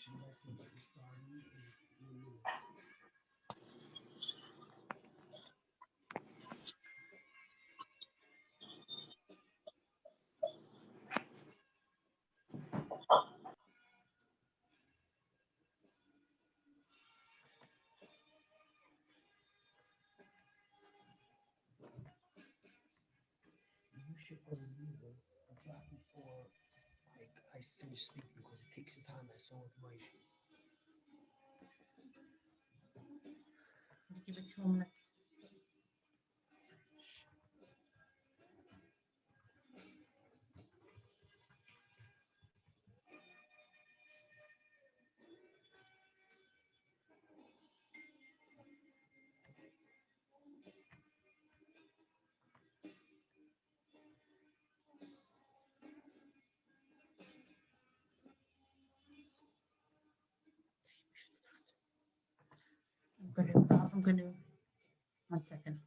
I finish speaking because it takes some time. I saw with my. Give it 2 minutes. I'm gonna, 1 second.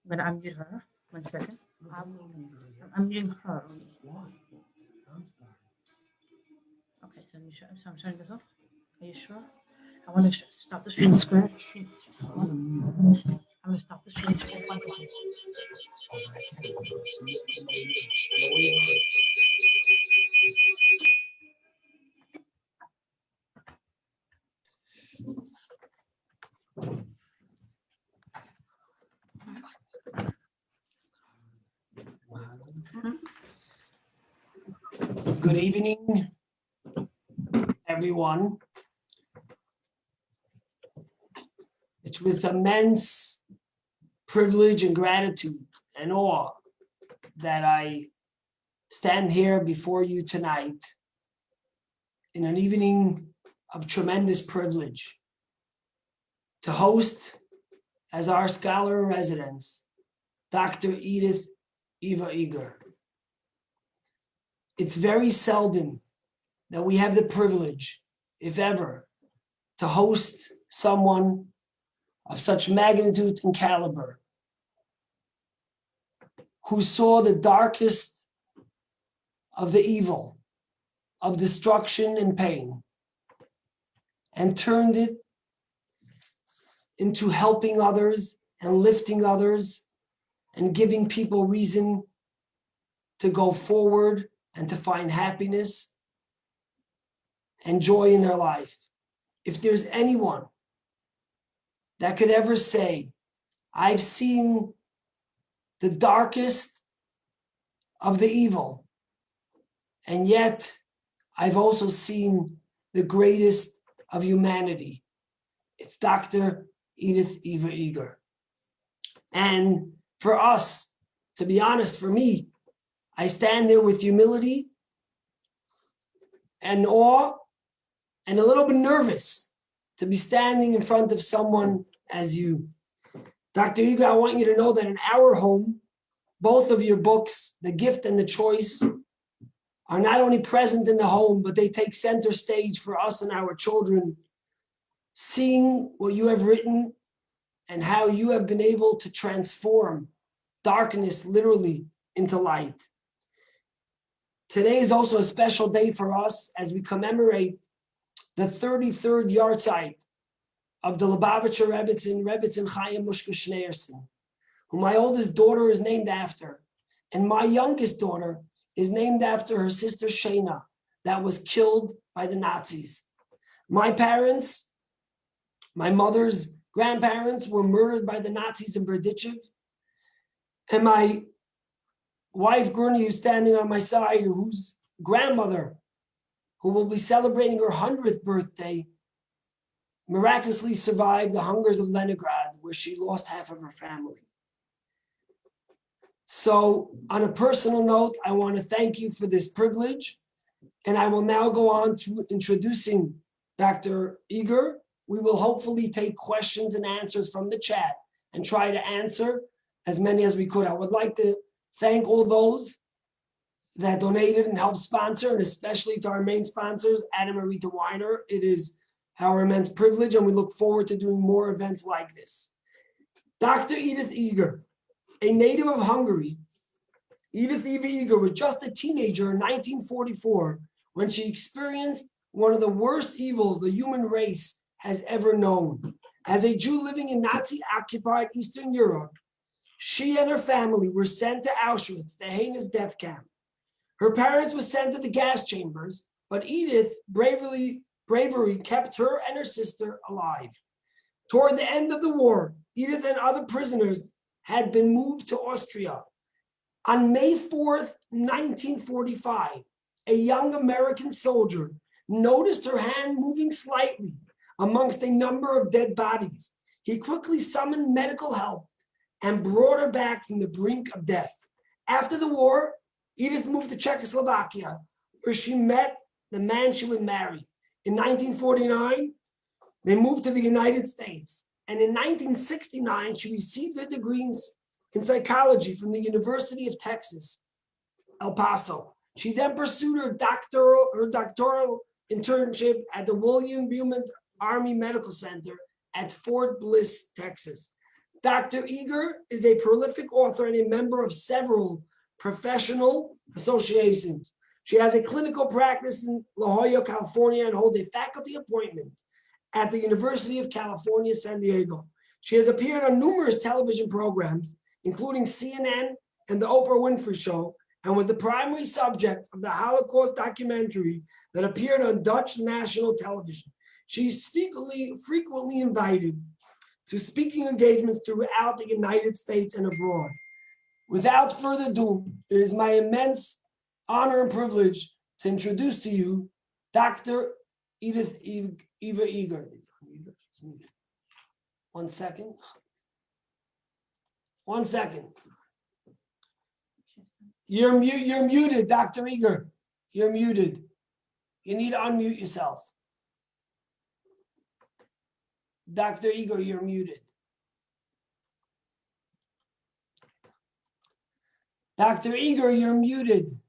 I'm gonna unmute her. 1 second. I'm muting her only. Why? I'm starting. Okay, so I'm shutting this off. Are you sure? I want to stop the screen square. I'm gonna stop the screen square. Good evening, everyone. It's with immense privilege and gratitude and awe that I stand here before you tonight in an evening of tremendous privilege to host as our scholar in residence, Dr. Edith Eva Eger. It's very seldom that we have the privilege, if ever, to host someone of such magnitude and caliber who saw the darkest of the evil, of destruction and pain, and turned it into helping others and lifting others and giving people reason to go forward and to find happiness and joy in their life. If there's anyone that could ever say, I've seen the darkest of the evil, and yet I've also seen the greatest of humanity, it's Dr. Edith Eva Eger. And for us, to be honest, for me, I stand there with humility and awe and a little bit nervous to be standing in front of someone as you. Dr. Eger, I want you to know that in our home, both of your books, The Gift and the Choice, are not only present in the home, but they take center stage for us and our children, seeing what you have written and how you have been able to transform darkness literally into light. Today is also a special day for us as we commemorate the 33rd yahrzeit of the Lubavitcher Rebbetzin Chaim Mushka Schneerson, who my oldest daughter is named after, and my youngest daughter is named after her sister Shena, that was killed by the Nazis. My parents, my mother's grandparents, were murdered by the Nazis in Berdichev, and my wife Gurney, who's standing on my side, whose grandmother, who will be celebrating her 100th birthday, miraculously survived the hungers of Leningrad, where she lost half of her family. So on a personal note, I want to thank you for this privilege, and I will now go on to introducing Dr. Eger. We will hopefully take questions and answers from the chat and try to answer as many as we could. I would like to thank all those that donated and helped sponsor, and especially to our main sponsors, Adam and Rita Weiner. It is our immense privilege, and we look forward to doing more events like this. Dr. Edith Eger, a native of Hungary, Edith Eva Eger was just a teenager in 1944 when she experienced one of the worst evils the human race has ever known. As a Jew living in Nazi-occupied Eastern Europe, she and her family were sent to Auschwitz, the heinous death camp. Her parents were sent to the gas chambers, but Edith bravery kept her and her sister alive. Toward the end of the war, Edith and other prisoners had been moved to Austria. On May 4th, 1945, a young American soldier noticed her hand moving slightly amongst a number of dead bodies. He quickly summoned medical help and brought her back from the brink of death. After the war, Edith moved to Czechoslovakia, where she met the man she would marry. In 1949, they moved to the United States. And in 1969, she received her degrees in psychology from the University of Texas, El Paso. She then pursued her doctoral internship at the William Beaumont Army Medical Center at Fort Bliss, Texas. Dr. Eger is a prolific author and a member of several professional associations. She has a clinical practice in La Jolla, California, and holds a faculty appointment at the University of California, San Diego. She has appeared on numerous television programs, including CNN and the Oprah Winfrey Show, and was the primary subject of the Holocaust documentary that appeared on Dutch national television. She's frequently invited to speaking engagements throughout the United States and abroad. Without further ado, it is my immense honor and privilege to introduce to you Dr. Edith Eva Eger. One second. You're muted, Dr. Eger. You're muted. You need to unmute yourself. Dr. Eger, you're muted. Dr. Eger, you're muted.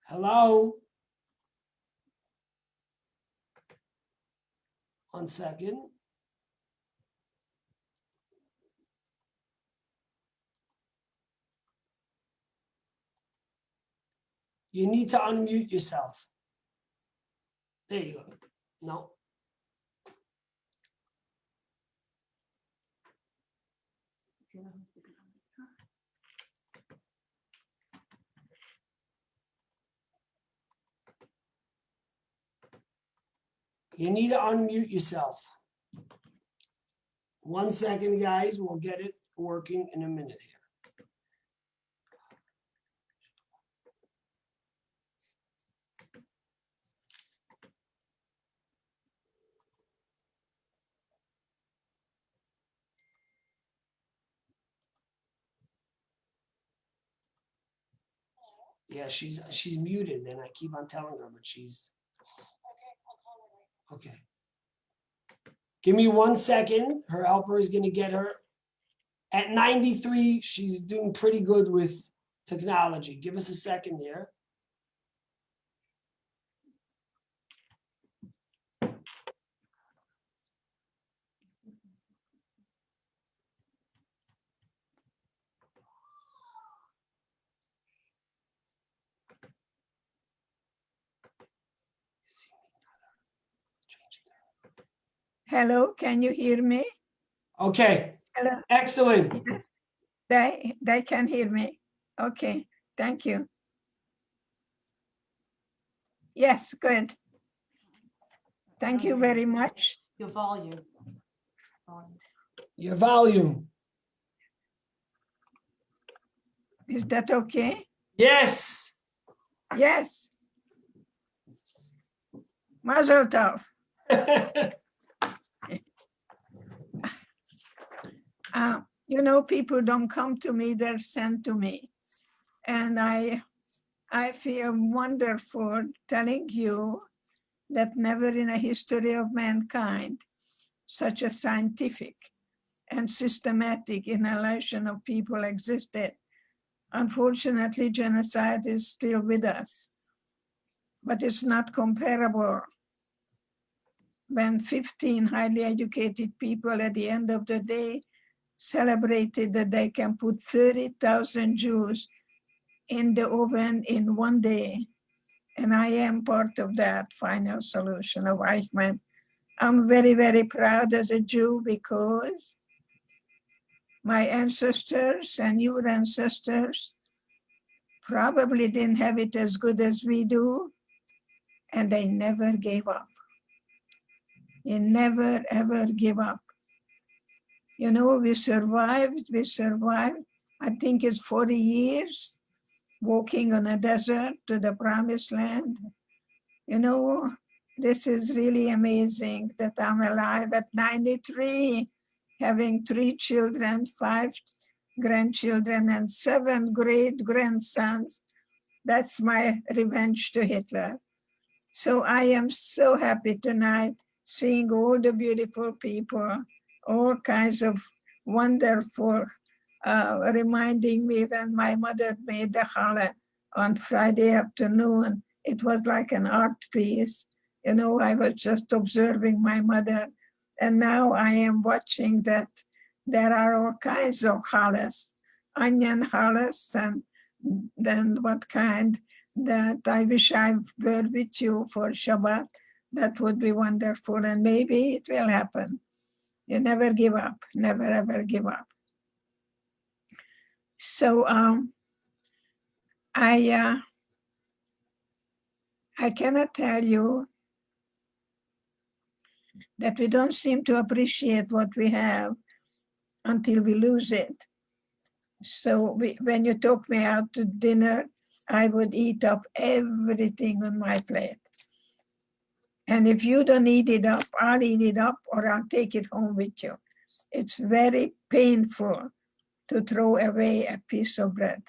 Hello? One second. You need to unmute yourself. There you go. No. You need to unmute yourself. 1 second, guys. We'll get it working in a minute here. Yeah, she's muted, and I keep on telling her, but she's okay. Give me 1 second. Her helper is going to get her. At 93, she's doing pretty good with technology. Give us a second here. Hello, can you hear me? Okay. Hello. Excellent. They can hear me. Okay, thank you. Yes, good. Thank you very much. Your volume. Your volume. Is that okay? Yes. Yes. Mazel tov. You know, people don't come to me, they're sent to me. And I feel wonderful telling you that never in a history of mankind such a scientific and systematic annihilation of people existed. Unfortunately, genocide is still with us, but it's not comparable when 15 highly educated people at the end of the day celebrated that they can put 30,000 Jews in the oven in 1 day And I am part of that final solution of Eichmann. I'm very, very proud as a Jew because my ancestors and your ancestors probably didn't have it as good as we do, and they never gave up. They never, ever give up. You know, we survived. I think it's 40 years walking on a desert to the promised land. You know, this is really amazing that I'm alive at 93, having 3 children, 5 grandchildren, and 7 great-grandsons. That's my revenge to Hitler. So I am so happy tonight seeing all the beautiful people, all kinds of wonderful, reminding me when my mother made the challah on Friday afternoon. It was like an art piece. You know, I was just observing my mother, and now I am watching that there are all kinds of challahs, onion challahs, and then what kind that I wish I were with you for Shabbat. That would be wonderful, and maybe it will happen. You never give up, never ever give up. So I cannot tell you that we don't seem to appreciate what we have until we lose it. So when you took me out to dinner, I would eat up everything on my plate. And if you don't eat it up, I'll eat it up or I'll take it home with you. It's very painful to throw away a piece of bread.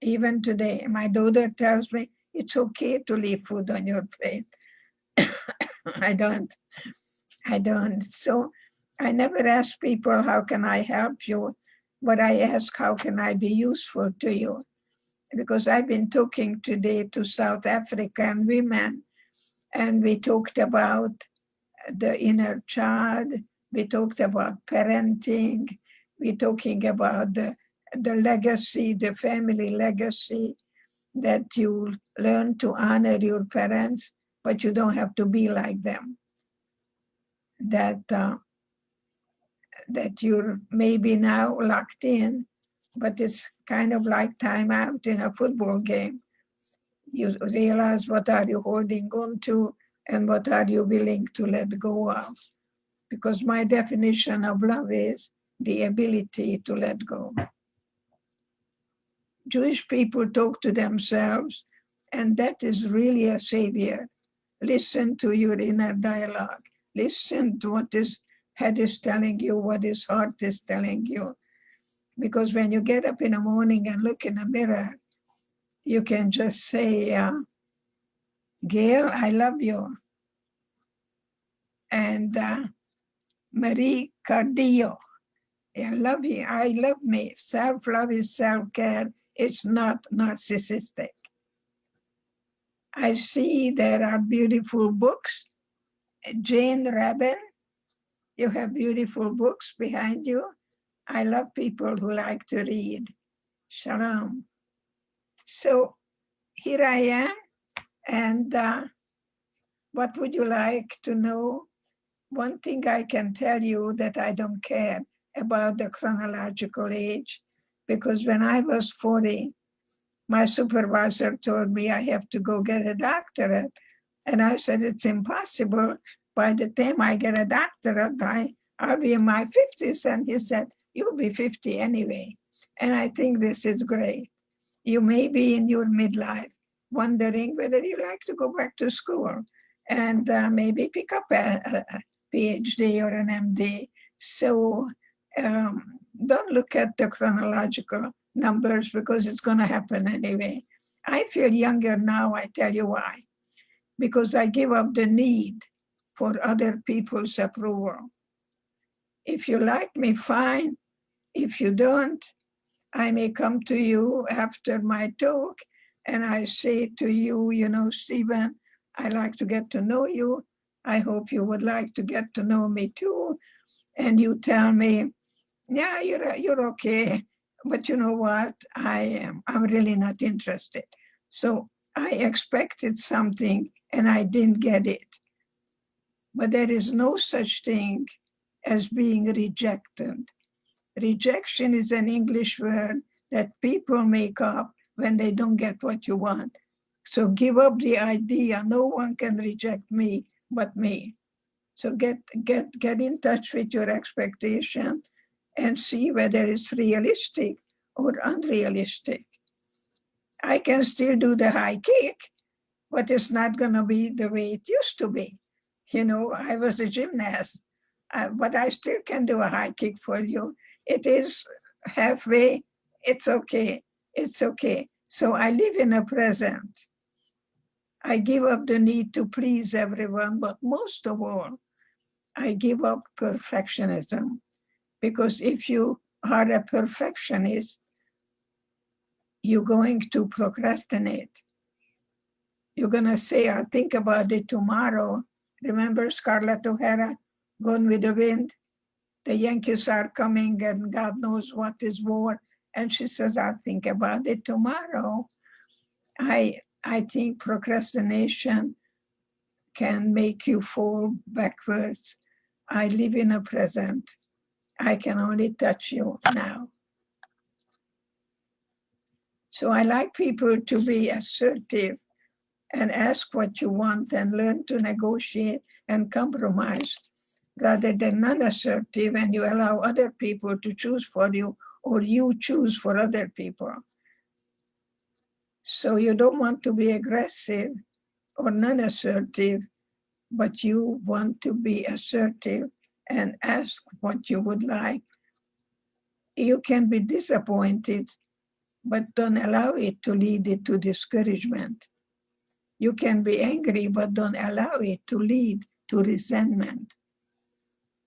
Even today, my daughter tells me it's okay to leave food on your plate. I don't. So I never ask people, how can I help you? But I ask, how can I be useful to you? Because I've been talking today to South African women, and we talked about the inner child. We talked about parenting. We're talking about the legacy, the family legacy, that you learn to honor your parents, but you don't have to be like them. That you're maybe now locked in, but it's kind of like time out in a football game. You realize what are you holding on to and what are you willing to let go of. Because my definition of love is the ability to let go. Jewish people talk to themselves, and that is really a savior. Listen to your inner dialogue. Listen to what his head is telling you, what his heart is telling you. Because when you get up in the morning and look in the mirror, you can just say, Gail, I love you. And Marie Cardio, I love you. I love me. Self-love is self-care. It's not narcissistic. I see there are beautiful books. Jane Rabin, you have beautiful books behind you. I love people who like to read. Shalom. So here I am. And what would you like to know? One thing I can tell you that I don't care about the chronological age, because when I was 40, my supervisor told me I have to go get a doctorate. And I said, it's impossible. By the time I get a doctorate, I'll be in my 50s. And he said, you'll be 50 anyway. And I think this is great. You may be in your midlife wondering whether you like to go back to school and maybe pick up a PhD or an MD. So don't look at the chronological numbers, because it's going to happen anyway. I feel younger now, I tell you why. Because I give up the need for other people's approval. If you like me, fine. If you don't, I may come to you after my talk and I say to you, you know, Stephen, I like to get to know you. I hope you would like to get to know me too. And you tell me, yeah, you're okay. But you know what? I'm really not interested. So I expected something and I didn't get it. But there is no such thing as being rejected. Rejection is an English word that people make up when they don't get what you want. So give up the idea, no one can reject me but me. So get in touch with your expectation and see whether it's realistic or unrealistic. I can still do the high kick, but it's not going to be the way it used to be. You know, I was a gymnast, but I still can do a high kick for you. It is halfway. It's okay. It's okay. So I live in the present. I give up the need to please everyone, but most of all, I give up perfectionism. Because if you are a perfectionist, you're going to procrastinate. You're going to say, I'll think about it tomorrow. Remember Scarlett O'Hara, Gone with the Wind? The Yankees are coming and God knows what is war. And she says, I'll think about it tomorrow. I think procrastination can make you fall backwards. I live in a present. I can only touch you now. So I like people to be assertive and ask what you want and learn to negotiate and compromise rather than non-assertive and you allow other people to choose for you or you choose for other people. So you don't want to be aggressive or non-assertive, but you want to be assertive and ask what you would like. You can be disappointed, but don't allow it to lead it to discouragement. You can be angry, but don't allow it to lead to resentment.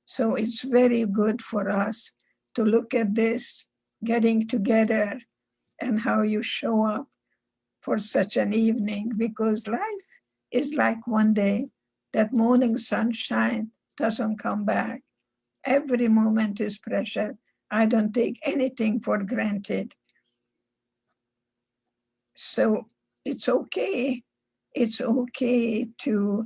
So it's very good for us to look at this, getting together and how you show up for such an evening, because life is like one day. That morning sunshine doesn't come back. Every moment is precious. I don't take anything for granted. So it's okay. It's okay to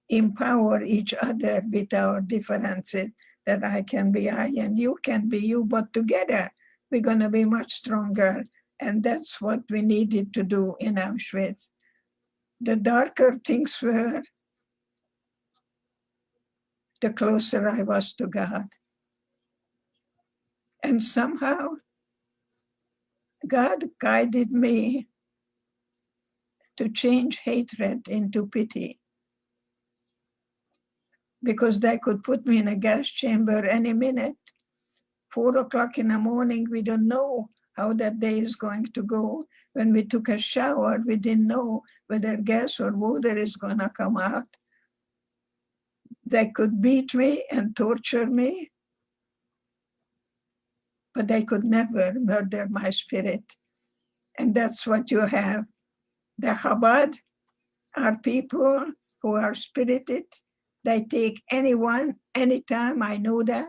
empower each other with our differences, that I can be I and you can be you, but together we're going to be much stronger. And that's what we needed to do in Auschwitz. The darker things were, the closer I was to God. And somehow God guided me to change hatred into pity, because they could put me in a gas chamber any minute. 4 o'clock in the morning, we don't know how that day is going to go. When we took a shower, we didn't know whether gas or water is going to come out. They could beat me and torture me, but they could never murder my spirit. And that's what you have. The Chabad are people who are spirited. They take anyone, anytime. I know that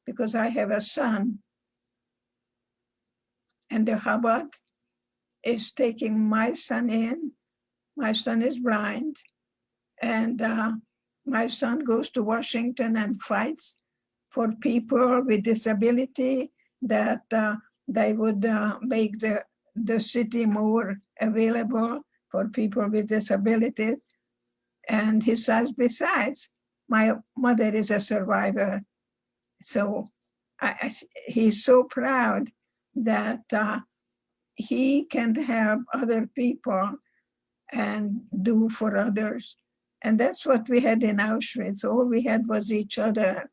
because I have a son. And the Chabad is taking my son in. My son is blind. And my son goes to Washington and fights for people with disability, that they would make the city more available for people with disabilities. And he says, besides, my mother is a survivor. So he's so proud that he can help other people and do for others. And that's what we had in Auschwitz. All we had was each other.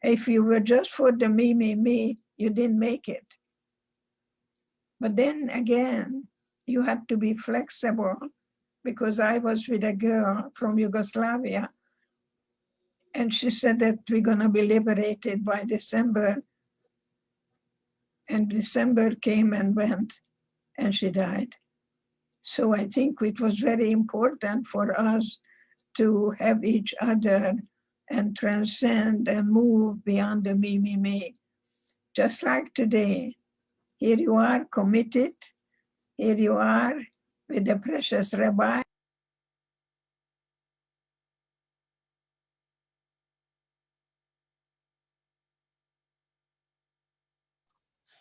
If you were just for the me, you didn't make it. But then again, you had to be flexible, because I was with a girl from Yugoslavia, and she said that we're going to be liberated by December. And December came and went, and she died. So I think it was very important for us to have each other and transcend and move beyond the me. Just like today, here you are committed, here you are with the precious Rabbi.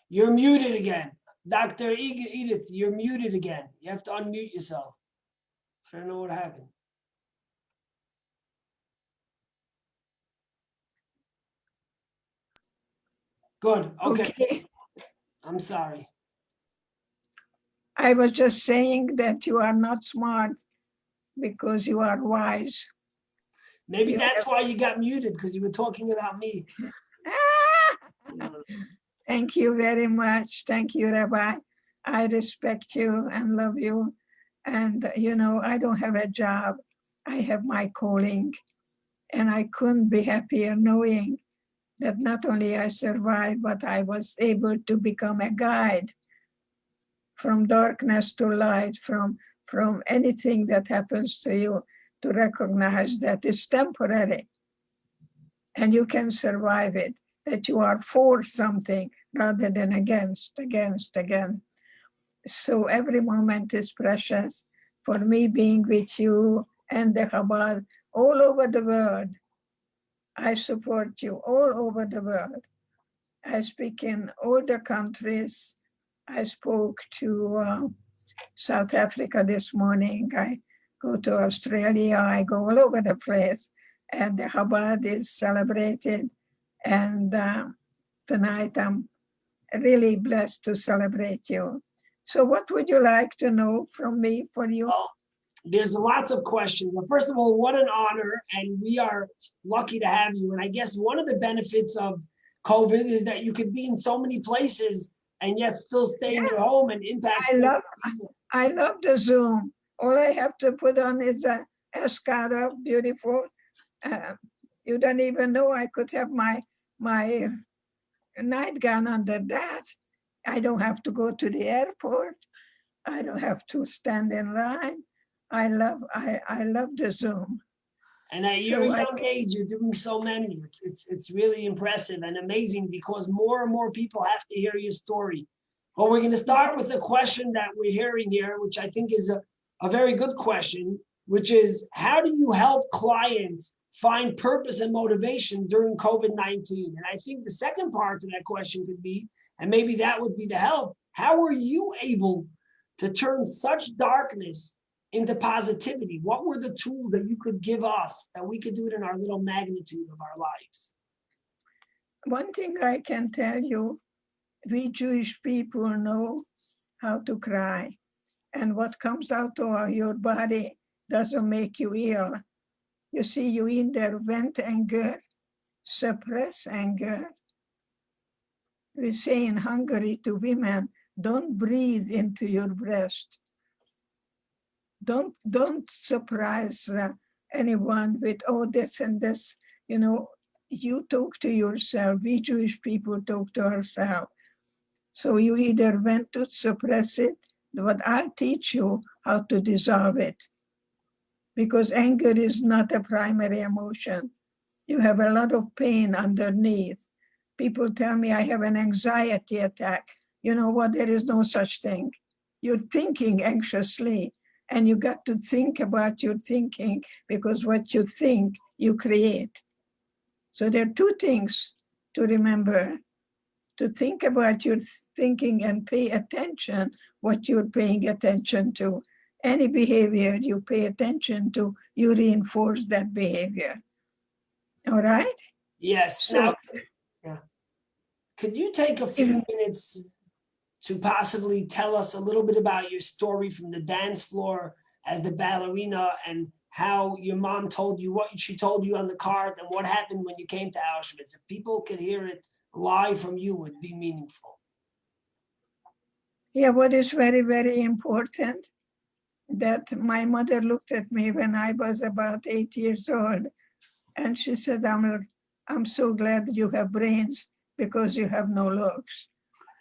You're muted again. Dr. Edith, you're muted again. You have to unmute yourself. I don't know what happened. Good, okay. Okay. I'm sorry. I was just saying that you are not smart because you are wise. Maybe You that's why you got muted, because you were talking about me. Thank you very much. Thank you, Rabbi. I respect you and love you. And, you know, I don't have a job. I have my calling. And I couldn't be happier knowing that not only I survived, but I was able to become a guide from darkness to light, from anything that happens to you, to recognize that it's temporary and you can survive it, that you are for something rather than against. So every moment is precious. For me, being with you and the Chabad all over the world, I support you all over the world. I speak in all the countries. I spoke to South Africa this morning. I go to Australia. I go all over the place. And the Chabad is celebrated. And tonight I'm really blessed to celebrate you. So what would you like to know from me for you? Well, there's lots of questions. Well, first of all, what an honor. And we are lucky to have you. And I guess one of the benefits of COVID is that you could be in so many places and yet still stay in your home and impact. I love the Zoom. All I have to put on is a escada, beautiful. You don't even know I could have my nightgown under that. I don't have to go to the airport. I don't have to stand in line. I love the Zoom. And at your young age, you're doing so many. It's really impressive and amazing because more and more people have to hear your story. But we're going to start with the question that we're hearing here, which I think is a very good question, which is how do you help clients find purpose and motivation during COVID-19? And I think the second part to that question could be, and maybe that would be the help, how were you able to turn such darkness into positivity? What were the tools that you could give us that we could do it in our little magnitude of our lives? One thing I can tell you, we Jewish people know how to cry. And what comes out of your body doesn't make you ill. You see, you either vent anger, suppress anger. We say in Hungary to women, don't breathe into your breast. Don't surprise anyone with, oh, this and this. You know, you talk to yourself. We Jewish people talk to ourselves. So you either vent to suppress it, but I'll teach you how to dissolve it. Because anger is not a primary emotion. You have a lot of pain underneath. People tell me I have an anxiety attack. You know what? There is no such thing. You're thinking anxiously, and you got to think about your thinking because what you think, you create. So there are two things to remember. To think about your thinking and pay attention what you're paying attention to. Any behavior you pay attention to, you reinforce that behavior. All right? Yes. So, now, yeah. Could you take a few minutes to possibly tell us a little bit about your story from the dance floor as the ballerina and how your mom told you what she told you on the card and what happened when you came to Auschwitz? If people could hear it live from you, it would be meaningful. Yeah, what is very, very important that my mother looked at me when I was about 8 years old, and she said, I'm so glad you have brains because you have no looks.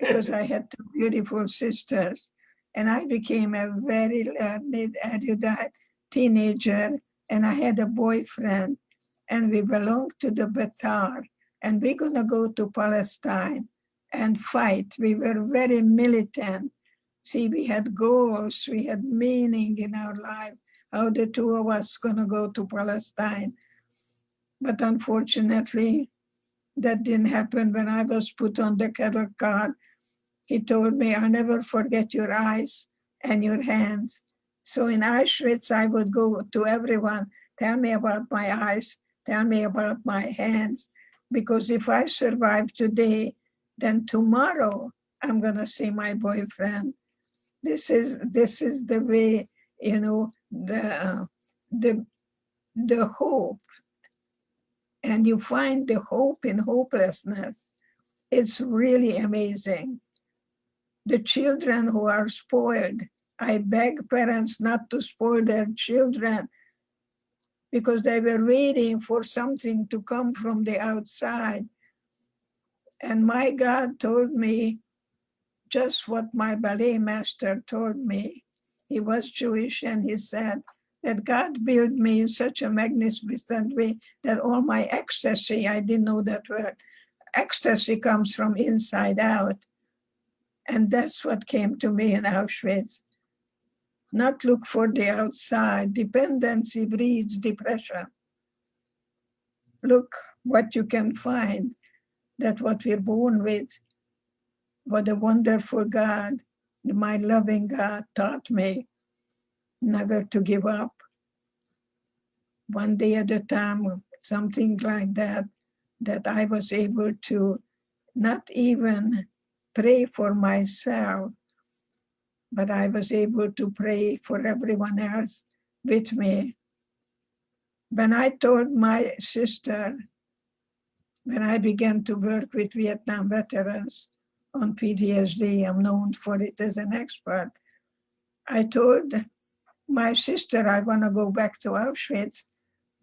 Because I had two beautiful sisters, and I became a very learned, erudite teenager, and I had a boyfriend, and we belonged to the Bethar, and we're gonna go to Palestine and fight. We were very militant. See, we had goals, we had meaning in our life, how the two of us gonna go to Palestine. But unfortunately, that didn't happen. When I was put on the cattle car, he told me, I'll never forget your eyes and your hands. So in Auschwitz, I would go to everyone, tell me about my eyes, tell me about my hands, because if I survive today, then tomorrow I'm gonna see my boyfriend. This is the way, you know, the hope, and you find the hope in hopelessness. It's really amazing. The children who are spoiled, I beg parents not to spoil their children because they were waiting for something to come from the outside. And my God told me just what my ballet master told me. He was Jewish, and he said that God built me in such a magnificent way that all my ecstasy, I didn't know that word, ecstasy comes from inside out. And that's what came to me in Auschwitz. Not look for the outside. Dependency breeds depression. Look what you can find, that what we're born with. What a wonderful God, my loving God taught me never to give up. One day at a time, something like that, that I was able to not even pray for myself, but I was able to pray for everyone else with me. When I told my sister, when I began to work with Vietnam veterans on PTSD, I'm known for it as an expert, I told my sister I want to go back to Auschwitz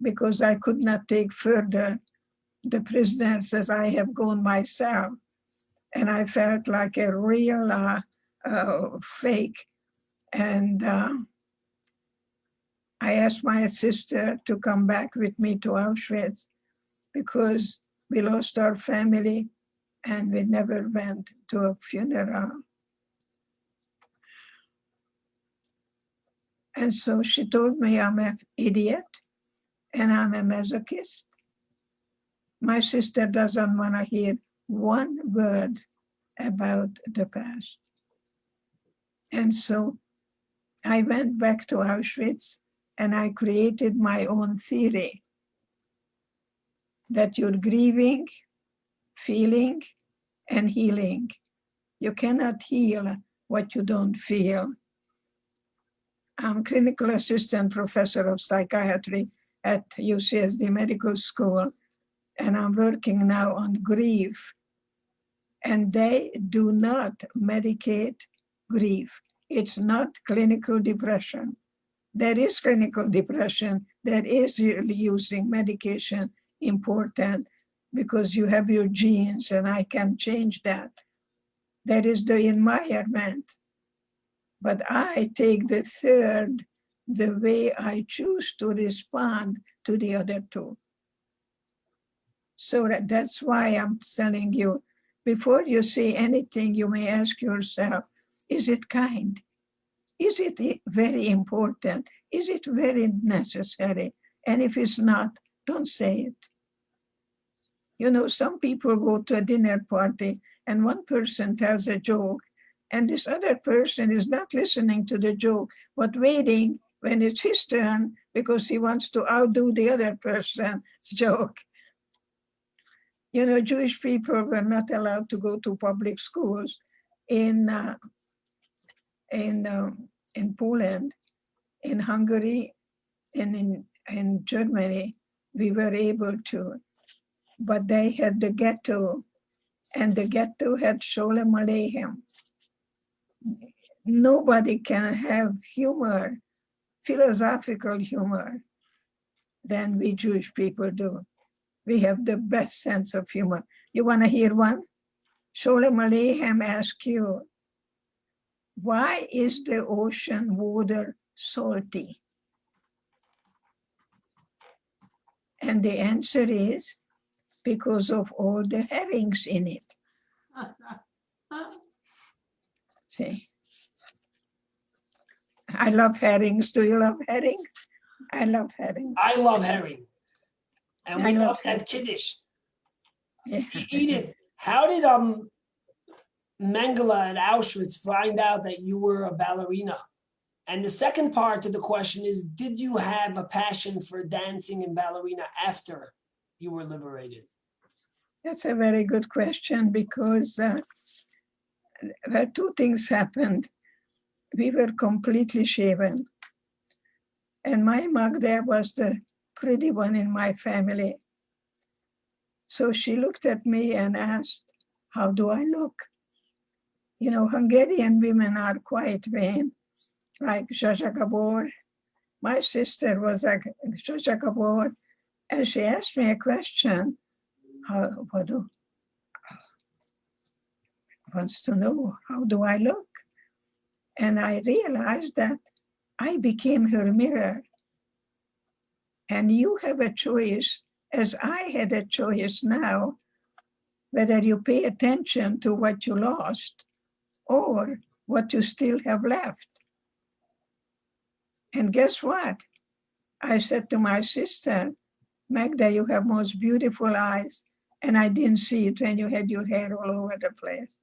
because I could not take further the prisoners as I have gone myself. And I felt like a real fake. And I asked my sister to come back with me to Auschwitz because we lost our family and we never went to a funeral. And so she told me I'm an idiot and I'm a masochist. My sister doesn't want to hear one word about the past. And so I went back to Auschwitz and I created my own theory that you're grieving, feeling, and healing. You cannot heal what you don't feel. I'm clinical assistant professor of psychiatry at UCSD Medical School, and I'm working now on grief. And they do not medicate grief. It's not clinical depression. There is clinical depression. There is using medication important because you have your genes and I can change that. That is the environment. But I take the third, the way I choose to respond to the other two. So that's why I'm telling you, before you say anything, you may ask yourself, is it kind? Is it very important? Is it very necessary? And if it's not, don't say it. You know, some people go to a dinner party and one person tells a joke and this other person is not listening to the joke, but waiting when it's his turn because he wants to outdo the other person's joke. You know, Jewish people were not allowed to go to public schools in Poland, in Hungary, and in Germany. We were able to, but they had the ghetto, and the ghetto had Sholem Aleichem. Nobody can have humor, philosophical humor, than we Jewish people do. We have the best sense of humor. You want to hear one? Sholem Aleichem asks you, why is the ocean water salty? And the answer is because of all the herrings in it. See, I love herrings. Do you love herrings? I love herrings. I love herring. And we I love love that Kiddush. Yeah. Edith, how did Mengele at Auschwitz find out that you were a ballerina? And the second part to the question is, did you have a passion for dancing and ballerina after you were liberated? That's a very good question because well, two things happened. We were completely shaven. And my Magda was the pretty one in my family. So she looked at me and asked, how do I look? You know, Hungarian women are quite vain, like Zsa Gabor. My sister was like Zsa Gabor, and she asked me a question, wants to know, how do I look? And I realized that I became her mirror. And you have a choice, as I had a choice now, whether you pay attention to what you lost or what you still have left. And guess what? I said to my sister, Magda, you have most beautiful eyes. And I didn't see it when you had your hair all over the place.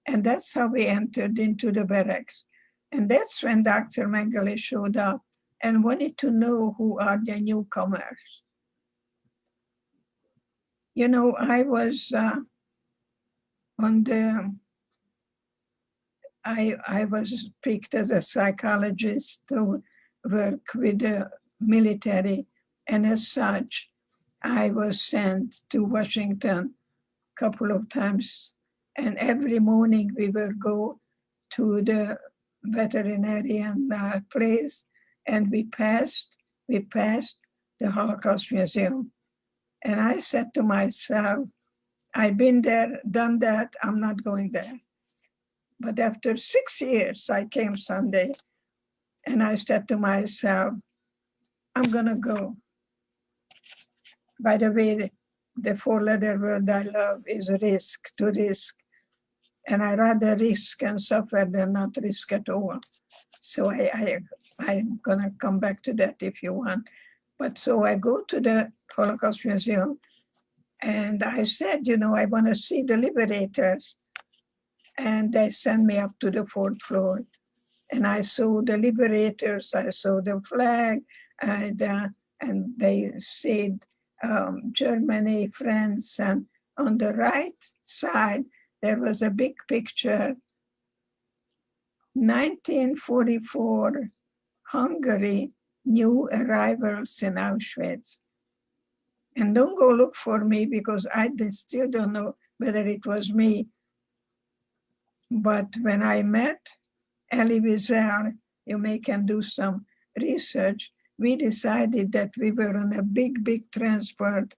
And that's how we entered into the barracks. And that's when Dr. Mengele showed up and wanted to know who are the newcomers. You know, I was I was picked as a psychologist to work with the military. And as such, I was sent to Washington a couple of times. And every morning we would go to the veterinarian place, and we passed the Holocaust Museum. And I said to myself, I've been there, done that, I'm not going there. But after 6 years, I came Sunday, and I said to myself, I'm gonna go. By the way, the four-letter word I love is risk, to risk. And I rather risk and suffer than not risk at all. So I'm gonna come back to that if you want. But so I go to the Holocaust Museum, and I said, you know, I wanna see the liberators. And they sent me up to the fourth floor. And I saw the liberators, I saw the flag, and they said Germany, France, and on the right side, there was a big picture, 1944, Hungary, new arrivals in Auschwitz. And don't go look for me because I still don't know whether it was me. But when I met Elie Wiesel, you can do some research, we decided that we were on a big, big transport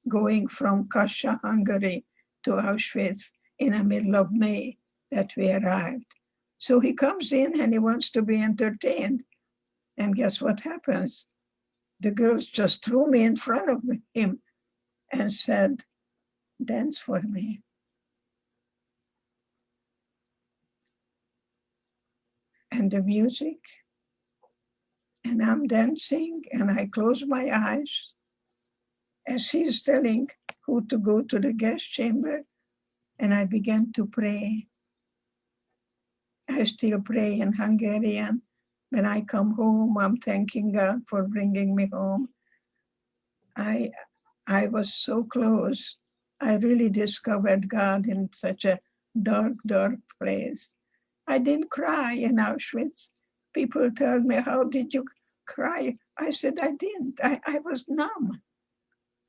going from Kassa, Hungary to Auschwitz in the middle of May that we arrived. So he comes in and he wants to be entertained. And guess what happens? The girls just threw me in front of him and said, dance for me. And the music, and I'm dancing, and I close my eyes as he's telling who to go to the gas chamber, and I began to pray. I still pray in Hungarian. When I come home, I'm thanking God for bringing me home. I was so close. I really discovered God in such a dark, dark place. I didn't cry in Auschwitz. People tell me, how did you cry? I said, I didn't. I was numb.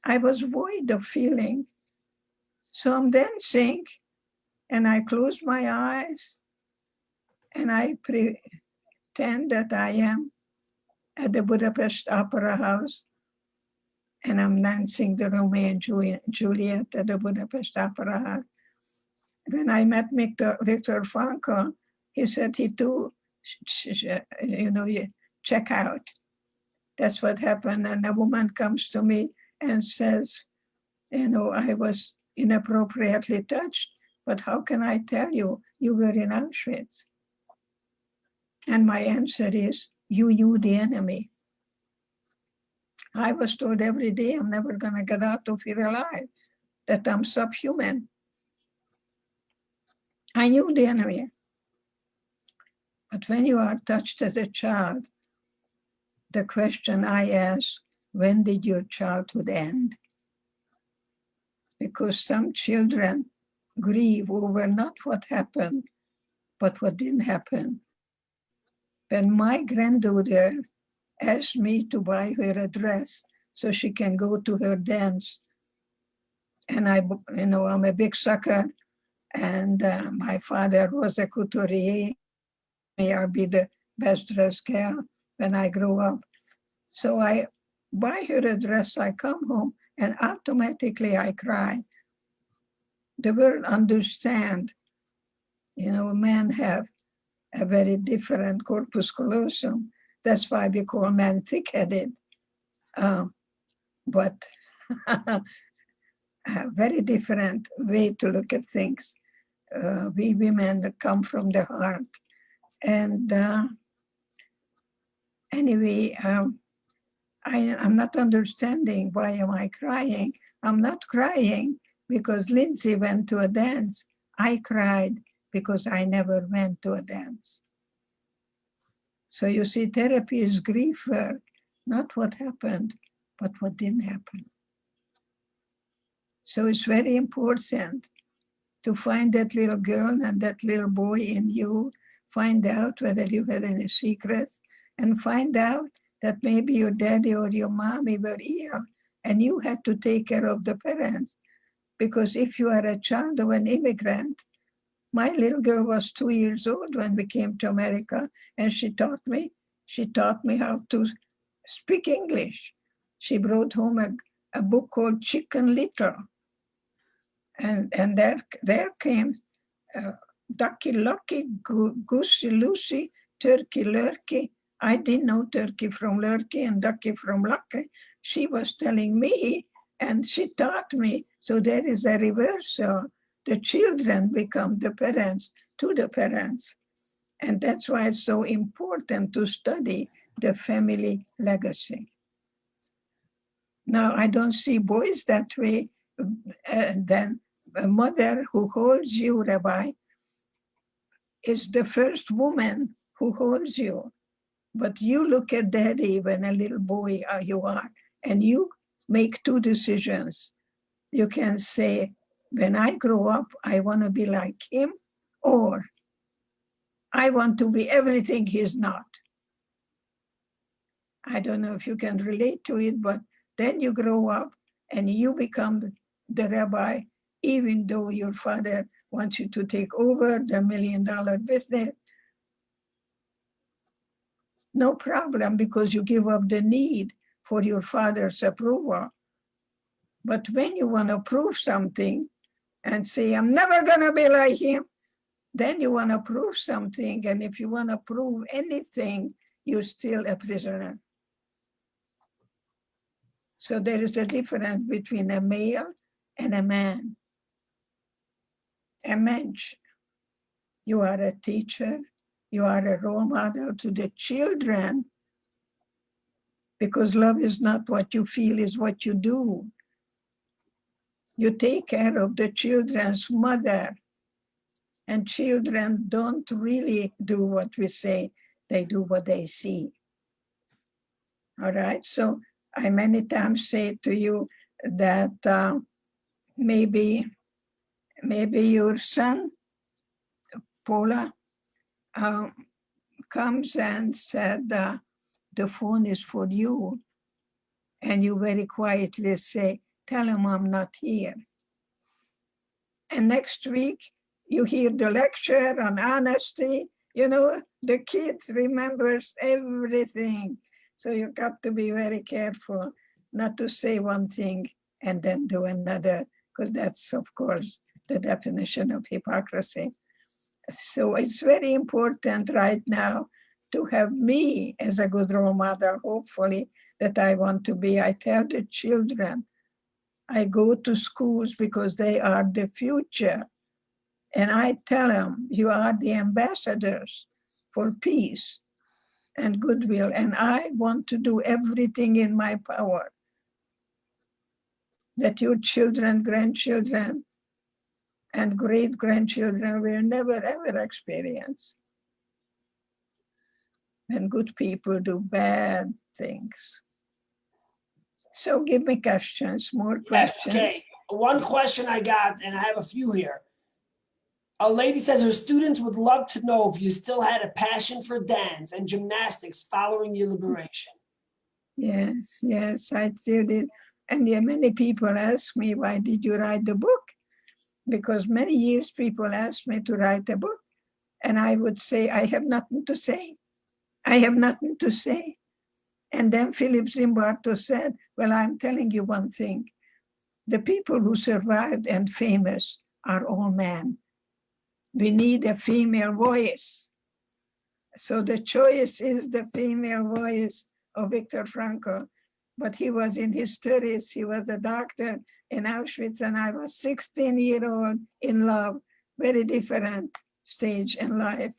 I was void of feeling. So I'm dancing, and I close my eyes, and I pretend that I am at the Budapest Opera House, and I'm dancing the Romeo and Juliet at the Budapest Opera House. When I met Viktor Frankl, he said he too, check out. That's what happened. And a woman comes to me and says, I was inappropriately touched, but how can I tell you, you were in Auschwitz? And my answer is, you knew the enemy. I was told every day I'm never going to get out of here alive, that I'm subhuman. I knew the enemy. But when you are touched as a child, the question I ask, when did your childhood end? Because some children grieve over not what happened, but what didn't happen. When my granddaughter asked me to buy her a dress so she can go to her dance, and I'm a big sucker, and my father was a couturier. May I be the best dressed girl when I grow up. So I buy her a dress, I come home, and automatically I cry. The world understand, men have a very different corpus callosum. That's why we call men thick-headed. But a very different way to look at things. We women come from the heart. And anyway, I'm not understanding why am I crying. I'm not crying because Lindsay went to a dance. I cried because I never went to a dance. So you see, therapy is grief work, not what happened, but what didn't happen. So it's very important to find that little girl and that little boy in you, find out whether you had any secrets, and find out that maybe your daddy or your mommy were ill and you had to take care of the parents. Because if you are a child of an immigrant, my little girl was 2 years old when we came to America, and she taught me how to speak English. She brought home a book called Chicken Little. And there came Ducky Lucky, Goosey Lucy, Turkey Lurkey. I didn't know turkey from lurkey and ducky from lucky. She was telling me, and she taught me. So there is a reversal. The children become the parents to the parents. And that's why it's so important to study the family legacy. Now, I don't see boys that way. Then a mother who holds you, Rabbi, is the first woman who holds you. But you look at daddy when a little boy you are, and you make two decisions. You can say, when I grow up, I want to be like him, or I want to be everything he's not. I don't know if you can relate to it, but then you grow up and you become the rabbi, even though your father wants you to take over the $1 million business. No problem, because you give up the need for your father's approval. But when you want to prove something and say, I'm never going to be like him, then you want to prove something. And if you want to prove anything, you're still a prisoner. So there is a difference between a male and a man. A mensch, you are a teacher, you are a role model to the children, because love is not what you feel, is what you do. You take care of the children's mother, and children don't really do what we say, they do what they see. All right, so I many times say to you that maybe your son, Paula, comes and said, the phone is for you. And you very quietly say, tell him I'm not here. And next week, you hear the lecture on honesty. The kid remembers everything. So you got to be very careful not to say one thing and then do another, because that's, of course, the definition of hypocrisy. So it's very important right now to have me as a good role model, hopefully, that I want to be. I tell the children, I go to schools because they are the future. And I tell them, you are the ambassadors. for peace and goodwill. And I want to do everything in my power that your children, grandchildren, and great-grandchildren will never, ever experience when good people do bad things. So give me questions, more Yes, questions. okay. One question I got, and I have a few here. A lady says her students would love to know if you still had a passion for dance and gymnastics following your liberation. Yes, yes, I still did. And yeah, many people ask me, why did you write the book? Because many years people asked me to write a book, and I would say, I have nothing to say. I have nothing to say. And then Philip Zimbardo said, well, I'm telling you one thing. The people who survived and famous are all men. We need a female voice. So the choice is the female voice of Viktor Frankl. But he was in his 30s. He was a doctor in Auschwitz, and I was 16-year-old in love, very different stage in life.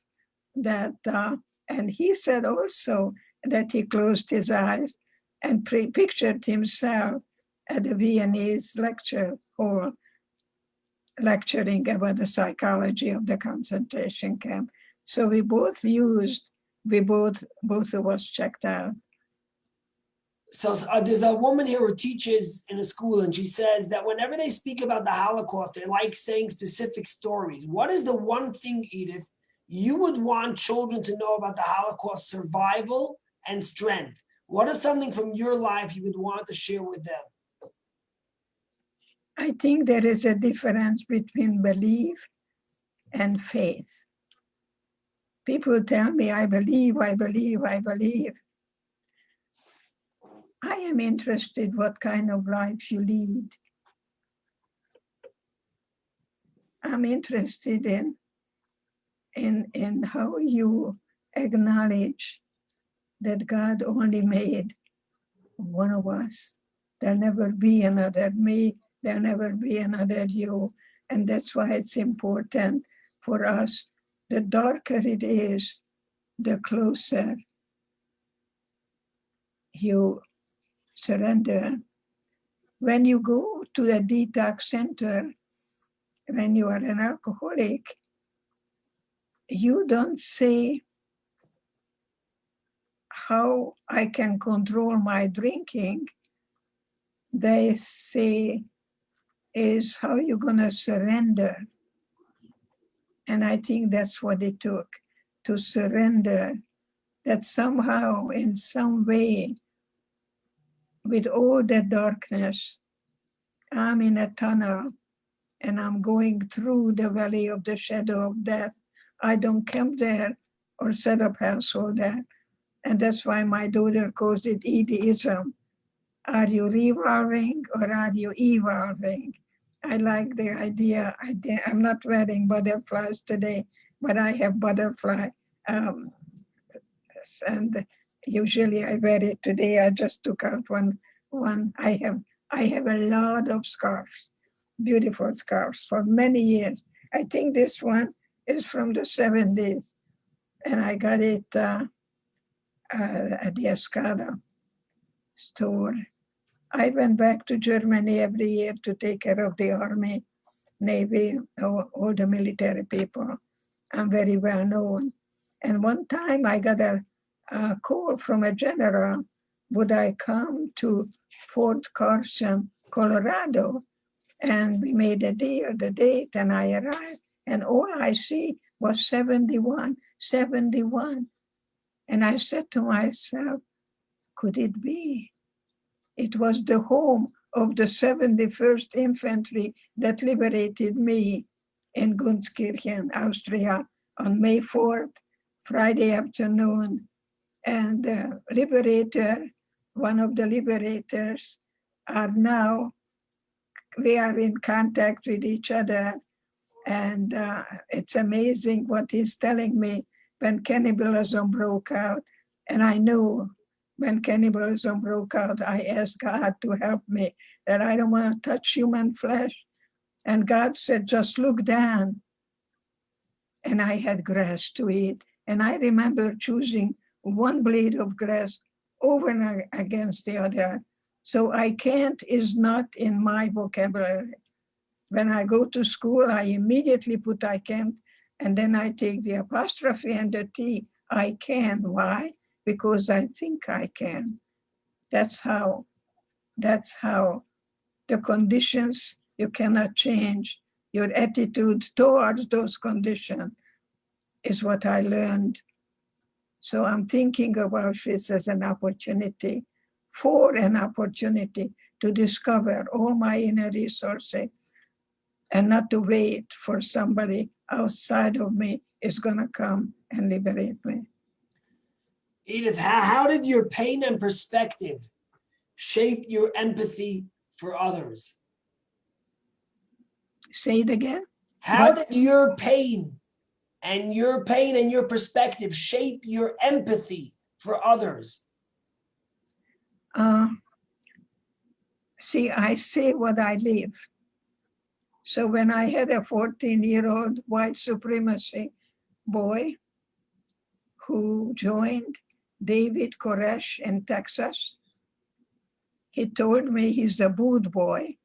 And he said also that he closed his eyes and pictured himself at the Viennese lecture hall, lecturing about the psychology of the concentration camp. So we both of us checked out. So there's a woman here who teaches in a school, and she says that whenever they speak about the Holocaust, they like saying specific stories. What is the one thing, Edith, you would want children to know about the Holocaust survival and strength? What is something from your life you would want to share with them? I think there is a difference between belief and faith. People tell me, I believe, I believe, I believe. I am interested what kind of life you lead. I'm interested in how you acknowledge that God only made one of us. There'll never be another me, there'll never be another you. And that's why it's important for us. The darker it is, the closer you surrender. When you go to a detox center, when you are an alcoholic, you don't say how I can control my drinking. They say is how you're gonna surrender. And I think that's what it took, to surrender, that somehow in some way, with all the darkness, I'm in a tunnel and I'm going through the valley of the shadow of death. I don't camp there or set up household there. And that's why my daughter calls it Edithism. Are you revolving or are you evolving? I like the idea. I'm not wearing butterflies today, but I have butterfly. And usually I wear it today. I just took out one. I have a lot of scarves, beautiful scarves for many years. I think this one is from the 70s, and I got it at the Escada store. I went back to Germany every year to take care of the army, Navy, all the military people. I'm very well known. And one time I got a call from a general, would I come to Fort Carson, Colorado? And we made a deal, the date, and I arrived. And all I see was 71, 71. And I said to myself, could it be? It was the home of the 71st Infantry that liberated me in Gunskirchen, Austria, on May 4th, Friday afternoon. And the liberator, one of the liberators, we are in contact with each other. And it's amazing what he's telling me when cannibalism broke out. And I knew when cannibalism broke out, I asked God to help me, that I don't want to touch human flesh. And God said, just look down. And I had grass to eat. And I remember choosing one blade of grass over and against the other. So I can't is not in my vocabulary. When I go to school, I immediately put I can't, and then I take the apostrophe and the T. I can. Why? Because I think I can. That's how the conditions you cannot change. Your attitude towards those conditions is what I learned. So I'm thinking of Auschwitz as an opportunity to discover all my inner resources and not to wait for somebody outside of me is going to come and liberate me. Edith, how did your pain and perspective shape your empathy for others? Say it again. How did your pain and your perspective shape your empathy for others? See, I say what I live. So when I had a 14-year-old white supremacy boy who joined David Koresh in Texas, he told me he's a boot boy.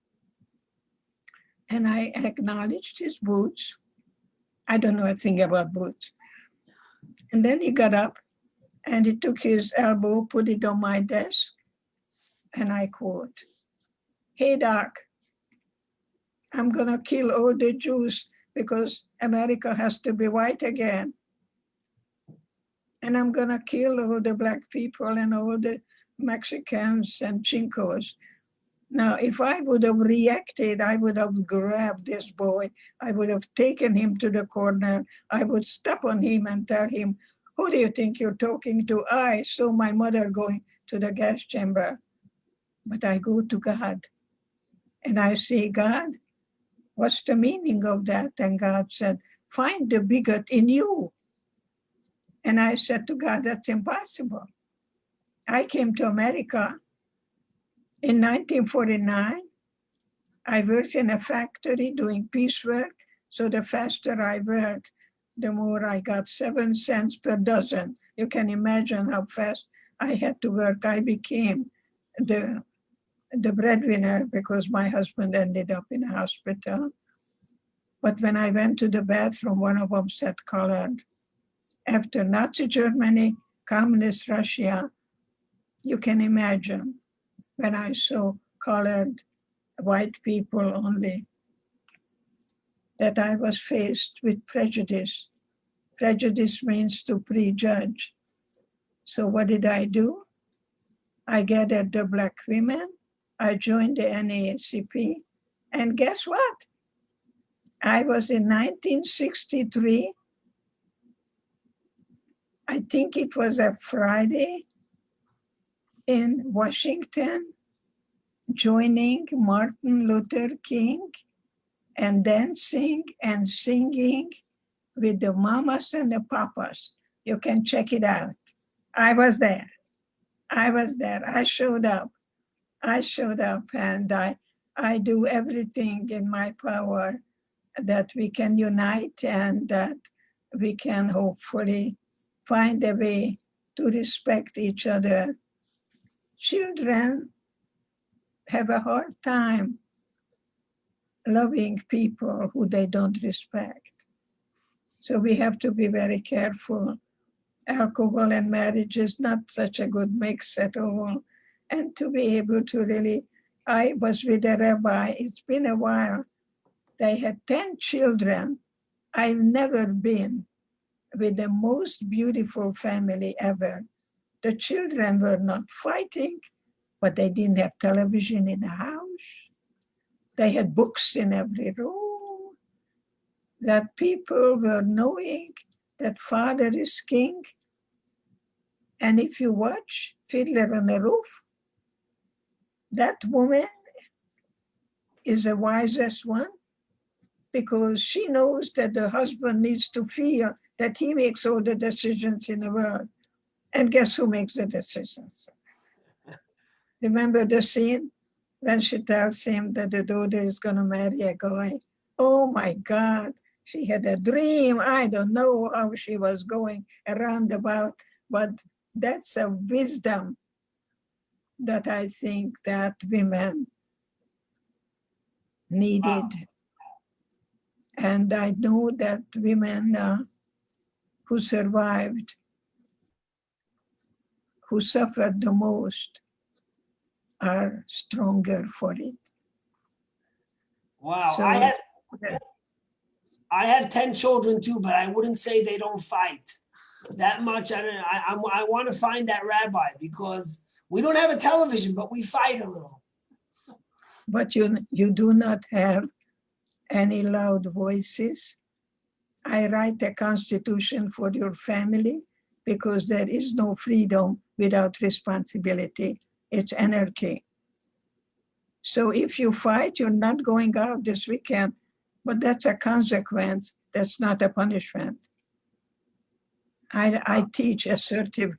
And I acknowledged his boots. I don't know a thing about boots. And then he got up and he took his elbow, put it on my desk, and I quote, "Hey, Doc, I'm gonna kill all the Jews because America has to be white again. And I'm gonna kill all the Black people and all the Mexicans and Chincos." Now, if I would have reacted, I would have grabbed this boy. I would have taken him to the corner. I would step on him and tell him, "Who do you think you're talking to?" I saw my mother going to the gas chamber. But I go to God and I say, "God, what's the meaning of that?" And God said, "Find the bigot in you." And I said to God, "That's impossible." I came to America in 1949. I worked in a factory doing piecework. So the faster I worked, the more I got, 7 cents per dozen. You can imagine how fast I had to work. I became the breadwinner because my husband ended up in a hospital. But when I went to the bathroom, one of them said colored. After Nazi Germany, communist Russia, you can imagine when I saw colored white people only, that I was faced with prejudice. Prejudice means to prejudge. So what did I do? I gathered the Black women. I joined the NAACP. And guess what? I was in 1963. I think it was a Friday in Washington, joining Martin Luther King and dancing and singing with the mamas and the papas. You can check it out. I was there. I showed up. And I do everything in my power that we can unite and that we can hopefully find a way to respect each other. Children have a hard time loving people who they don't respect. So we have to be very careful. Alcohol and marriage is not such a good mix at all. And to be able to really, I was with a rabbi, it's been a while. They had 10 children. I've never been with the most beautiful family ever. The children were not fighting, but they didn't have television in the house. They had books in every room. That people were knowing that Father is King. And if you watch Fiddler on the Roof, that woman is the wisest one because she knows that the husband needs to feel that he makes all the decisions in the world. And guess who makes the decisions? Remember the scene when she tells him that the daughter is going to marry a guy? Oh my God, she had a dream. I don't know how she was going around about, but that's a wisdom that I think that women needed. And I know that women who survived, who suffered the most, are stronger for it. Wow. So, I have 10 children too, but I wouldn't say they don't fight that much. I don't know. I want to find that rabbi because we don't have a television, but we fight a little. but you do not have any loud voices. I write a constitution for your family because there is no freedom without responsibility. It's anarchy. So if you fight, you're not going out this weekend, but that's a consequence. That's not a punishment. I teach assertive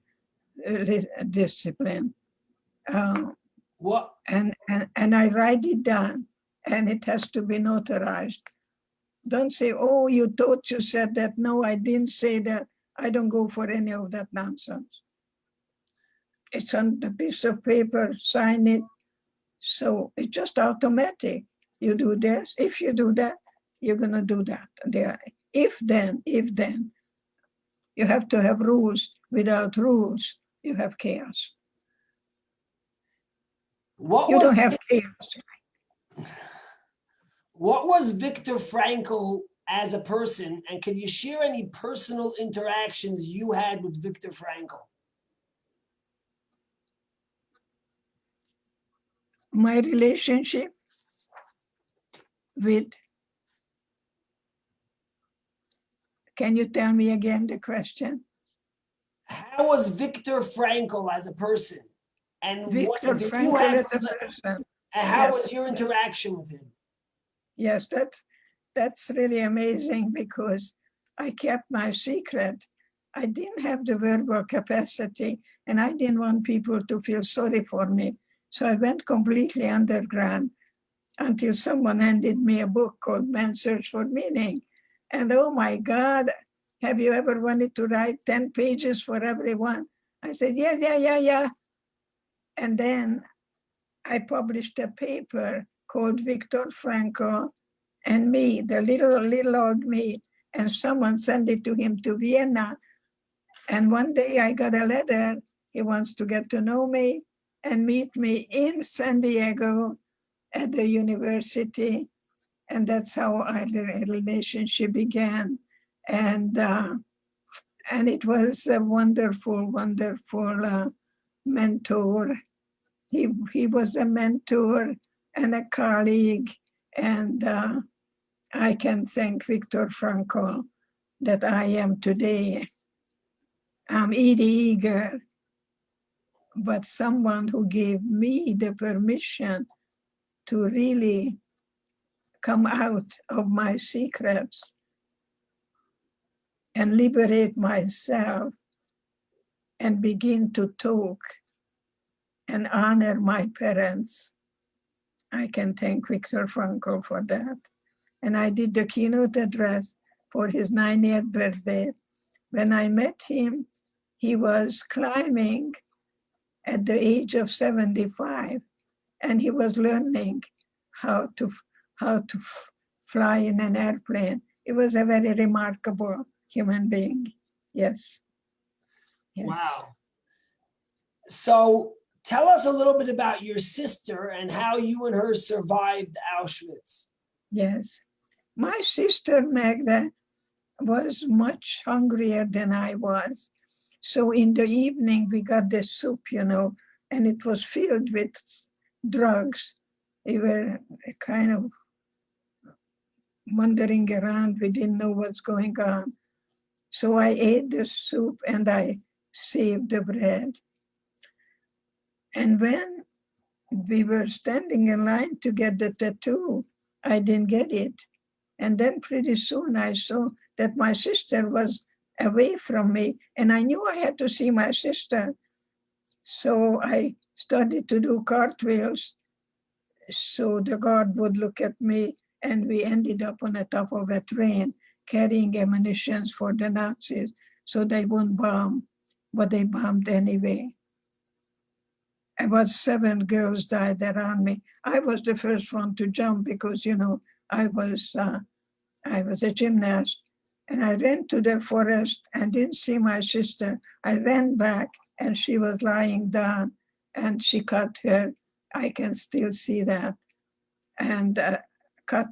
discipline. What? And I write it down, and it has to be notarized. Don't say, oh, you thought you said that. No, I didn't say that. I don't go for any of that nonsense. It's on the piece of paper, sign it. So it's just automatic. You do this, if you do that, you're gonna do that. If then. You have to have rules. Without rules, you have chaos. You don't have chaos. What was Viktor Frankl as a person? And can you share any personal interactions you had with Viktor Frankl? My relationship with, can you tell me again the question? How was Viktor Frankl as a person? And Viktor Frankl as a person. And how was your interaction with him? Yes, that's really amazing because I kept my secret. I didn't have the verbal capacity and I didn't want people to feel sorry for me. So I went completely underground until someone handed me a book called Man's Search for Meaning. And oh my God, have you ever wanted to write 10 pages for everyone? I said, yeah. And then I published a paper called Viktor Frankl and Me, the little old me. And someone sent it to him to Vienna. And one day I got a letter. He wants to get to know me and meet me in San Diego at the university. And that's how our relationship began. And it was a wonderful mentor. He was a mentor and a colleague. And I can thank Viktor Frankl that I am today. I'm Edith Eger, but someone who gave me the permission to really come out of my secrets and liberate myself and begin to talk and honor my parents. I can thank Viktor Frankl for that. And I did the keynote address for his 90th birthday. When I met him, he was climbing at the age of 75, and he was learning how to fly in an airplane. He was a very remarkable human being. Yes. Wow. So tell us a little bit about your sister and how you and her survived Auschwitz. Yes. My sister Magda was much hungrier than I was. So in the evening, we got the soup, and it was filled with drugs. We were kind of wandering around. We didn't know what's going on. So I ate the soup and I saved the bread. And when we were standing in line to get the tattoo, I didn't get it. And then pretty soon I saw that my sister was away from me, and I knew I had to see my sister. So I started to do cartwheels so the guard would look at me, and we ended up on the top of a train carrying ammunitions for the Nazis so they wouldn't bomb, but they bombed anyway. About 7 girls died around me. I was the first one to jump because, you know, I was a gymnast, and I ran to the forest and didn't see my sister. I ran back and she was lying down and she cut her. I can still see that. And cut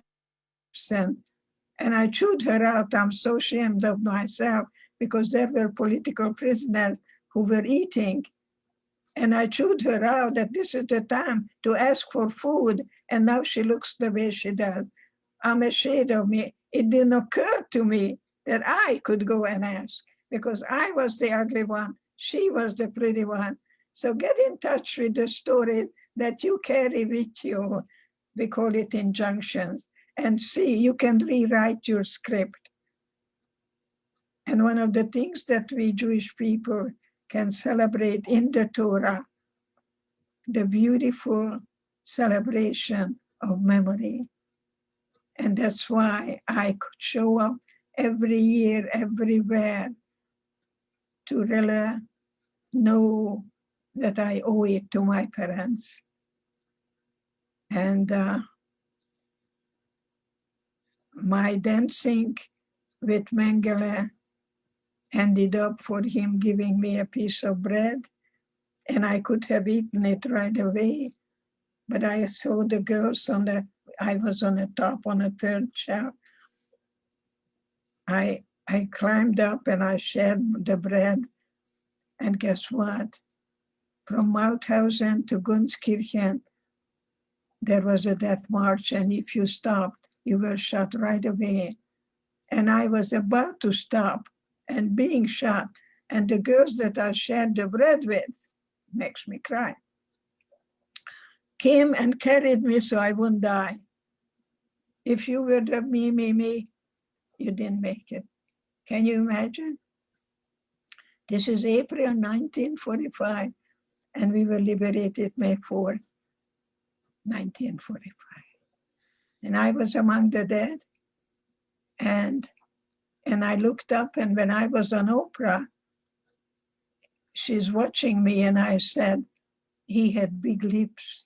and I chewed her out. I'm so ashamed of myself because there were political prisoners who were eating. And I chewed her out that this is the time to ask for food. And now she looks the way she does. I'm ashamed of me. It didn't occur to me that I could go and ask because I was the ugly one. She was the pretty one. So get in touch with the story that you carry with you. We call it injunctions. And see, you can rewrite your script. And one of the things that we Jewish people can celebrate in the Torah, the beautiful celebration of memory. And that's why I could show up every year, everywhere, to really know that I owe it to my parents. And my dancing with Mengele ended up for him giving me a piece of bread, and I could have eaten it right away. But I saw the girls I was on the top on a 3rd shelf. I climbed up and I shared the bread. And guess what? From Mauthausen to Gunskirchen, there was a death march. And if you stopped, you were shot right away. And I was about to stop and being shot. And the girls that I shared the bread with, makes me cry, came and carried me so I wouldn't die. If you would have me, you didn't make it. Can you imagine? This is April 1945, and we were liberated May 4th, 1945. And I was among the dead. And I looked up, and when I was on Oprah, she's watching me, and I said, he had big lips.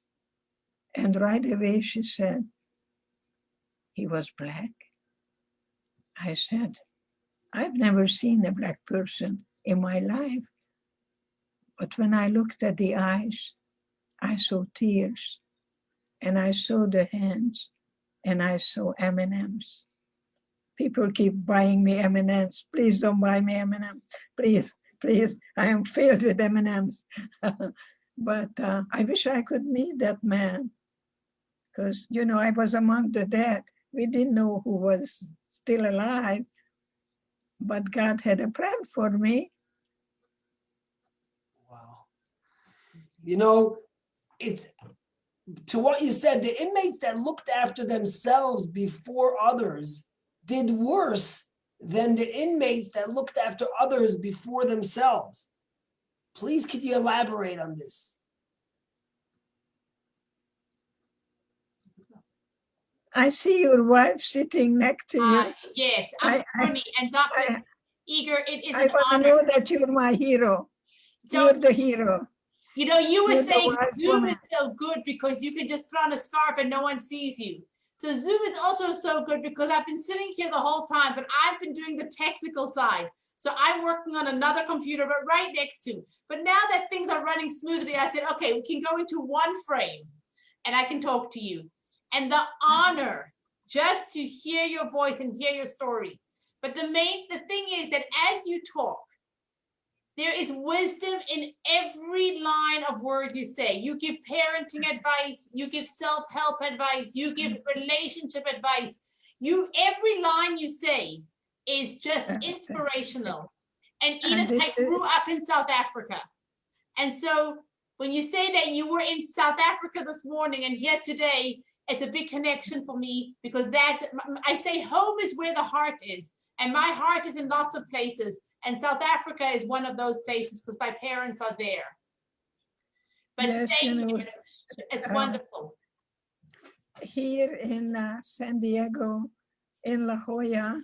And right away she said, he was black. I said, I've never seen a black person in my life. But when I looked at the eyes, I saw tears, and I saw the hands, and I saw M&Ms. People keep buying me M&Ms. Please don't buy me M&Ms. Please, please, I am filled with M&Ms. But I wish I could meet that man because, you know, I was among the dead. We didn't know who was still alive, but God had a plan for me. Wow. You know, it's to what you said, the inmates that looked after themselves before others did worse than the inmates that looked after others before themselves. Please, could you elaborate on this? I see your wife sitting next to you. Yes, I'm funny. And Dr. Eger, it is I an want to honor. know that you're my hero. So, You're the hero. you know, you were You're the saying wise Zoom woman. is so good because you can just put on a scarf and no one sees you. So Zoom is also so good because I've been sitting here the whole time, but I've been doing the technical side. So I'm working on another computer, but right next to. But now that things are running smoothly, I said, okay, we can go into one frame and I can talk to you. And the honor just to hear your voice and hear your story. But the thing is that as you talk, there is wisdom in every line of word you say. You give parenting advice, you give self-help advice, you give relationship advice. Every line you say is just inspirational. And Edith, I grew up in South Africa. And so when you say that you were in South Africa this morning and here today, it's a big connection for me because I say home is where the heart is. And my heart is in lots of places. And South Africa is one of those places because my parents are there. But yes, thank you. It's wonderful. Here in San Diego, in La Jolla,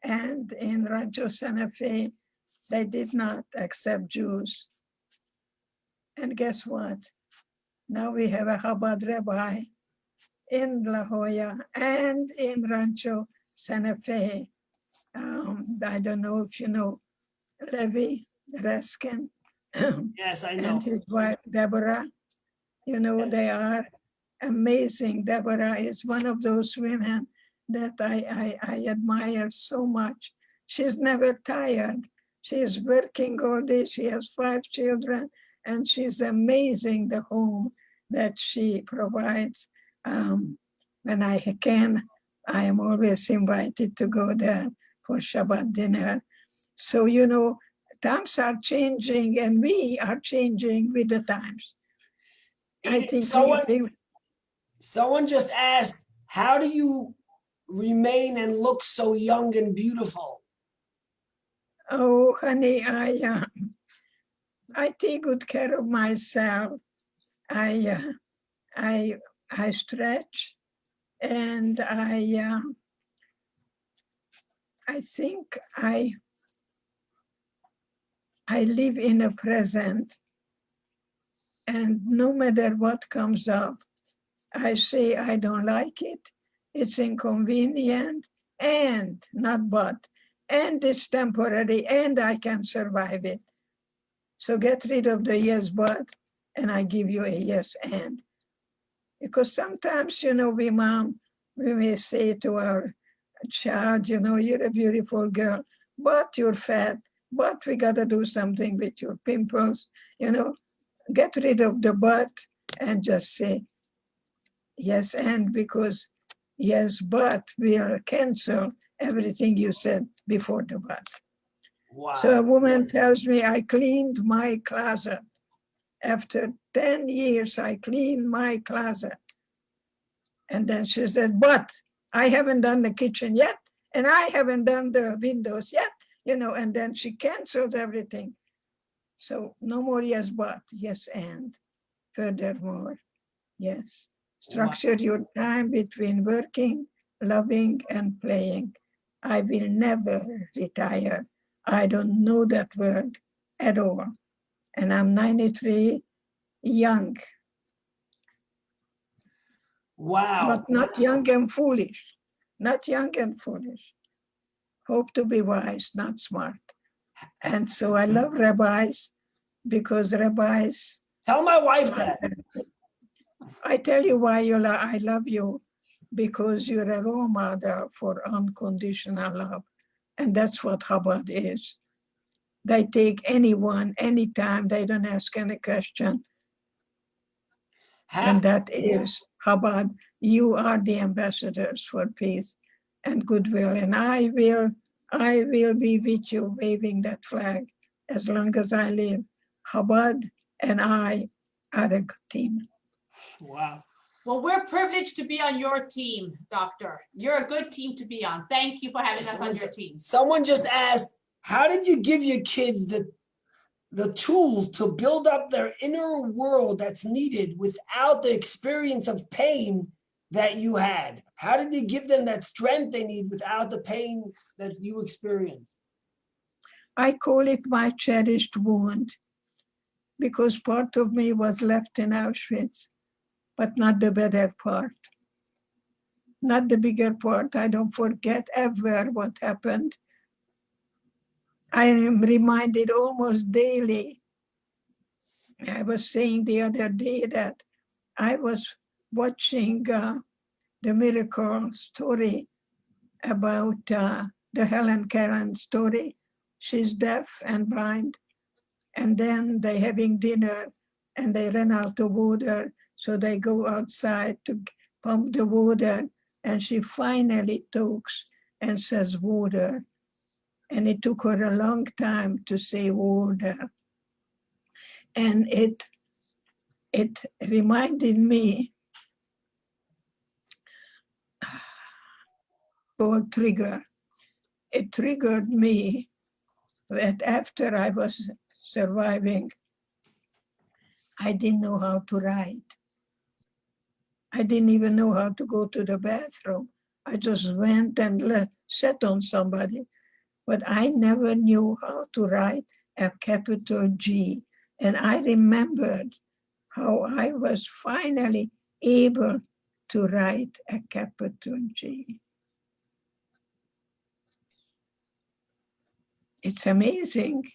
And in Rancho Santa Fe, they did not accept Jews. And guess what? Now we have a Chabad rabbi in La Jolla and in Rancho Santa Fe. I don't know if you know Levi Reskin Yes, I know. and his wife Deborah. You know, Yes. they are amazing. Deborah is one of those women that I admire so much. She's never tired. She's working all day. She has 5 children, and she's amazing, the home that she provides. When I can, I am always invited to go there for Shabbat dinner. So, you know, times are changing, and we are changing with the times. I Edith, think someone just asked, how do you remain and look so young and beautiful? oh, honey, I take good care of myself. I stretch, and I think I live in the present, and no matter what comes up, I say I don't like it. It's inconvenient, and not but, and it's temporary, and I can survive it. So get rid of the yes, but, and I give you a yes, and. Because sometimes, you know, we may say to our child, you know, you're a beautiful girl, but you're fat, but we got to do something with your pimples, you know, get rid of the but and just say yes, and, because yes, but will cancel everything you said before the but. Wow. So a woman tells me, I cleaned my closet. After 10 years, I cleaned my closet. And then she said, but I haven't done the kitchen yet, and I haven't done the windows yet, you know, and then she cancels everything. So no more yes, but, yes, and. Furthermore, yes. Structure your time between working, loving, and playing. I will never retire. I don't know that word at all. And I'm 93, young, Wow. but not young and foolish. Not young and foolish. Hope to be wise, not smart. And so I love rabbis, because rabbis. Tell my wife that. I tell you why I love you, because you're a role model for unconditional love. And that's what Chabad is. They take anyone, anytime, they don't ask any question. And that is Chabad. You are the ambassadors for peace and goodwill. And I will be with you waving that flag as long as I live. Chabad and I are a good team. Wow. Well, we're privileged to be on your team, Doctor. You're a good team to be on. Thank you for having us on your team. Someone just asked, how did you give your kids the tools to build up their inner world that's needed without the experience of pain that you had? How did you give them that strength they need without the pain that you experienced? I call it my cherished wound, because part of me was left in Auschwitz, but not the better part, not the bigger part. I don't forget ever what happened. I am reminded almost daily. I was saying the other day that I was watching the miracle story about the Helen Keller story. She's deaf and blind. And then they having dinner and they ran out of water. So they go outside to pump the water. And she finally talks and says water. And it took her a long time to say water. And it reminded me, called trigger. It triggered me that after I was surviving, I didn't know how to write. I didn't even know how to go to the bathroom. I just went and sat on somebody, but I never knew how to write a capital G. And I remembered how I was finally able to write a capital G. It's amazing.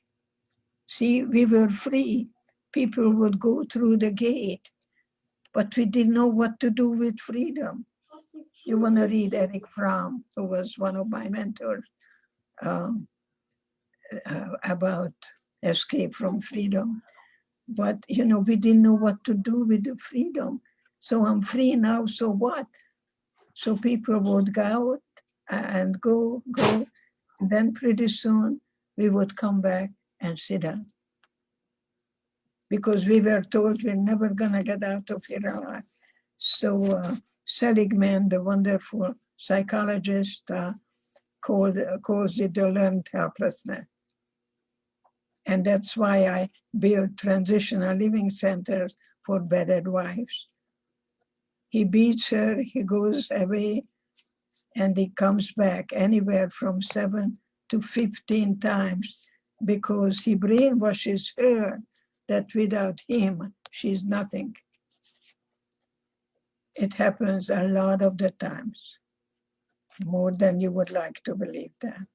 See, we were free. People would go through the gate, but we didn't know what to do with freedom. You want to read Eric Fromm, who was one of my mentors, about escape from freedom. But, you know, we didn't know what to do with the freedom. So I'm free now, so what? So people would go out and go. And then pretty soon we would come back and sit down. Because we were told we're never gonna get out of here alive. So Seligman, the wonderful psychologist, calls it the learned helplessness. And that's why I built transitional living centers for battered wives. He beats her, he goes away, and he comes back anywhere from 7 to 15 times because he brainwashes her that without him, she's nothing. It happens a lot of the times, more than you would like to believe that.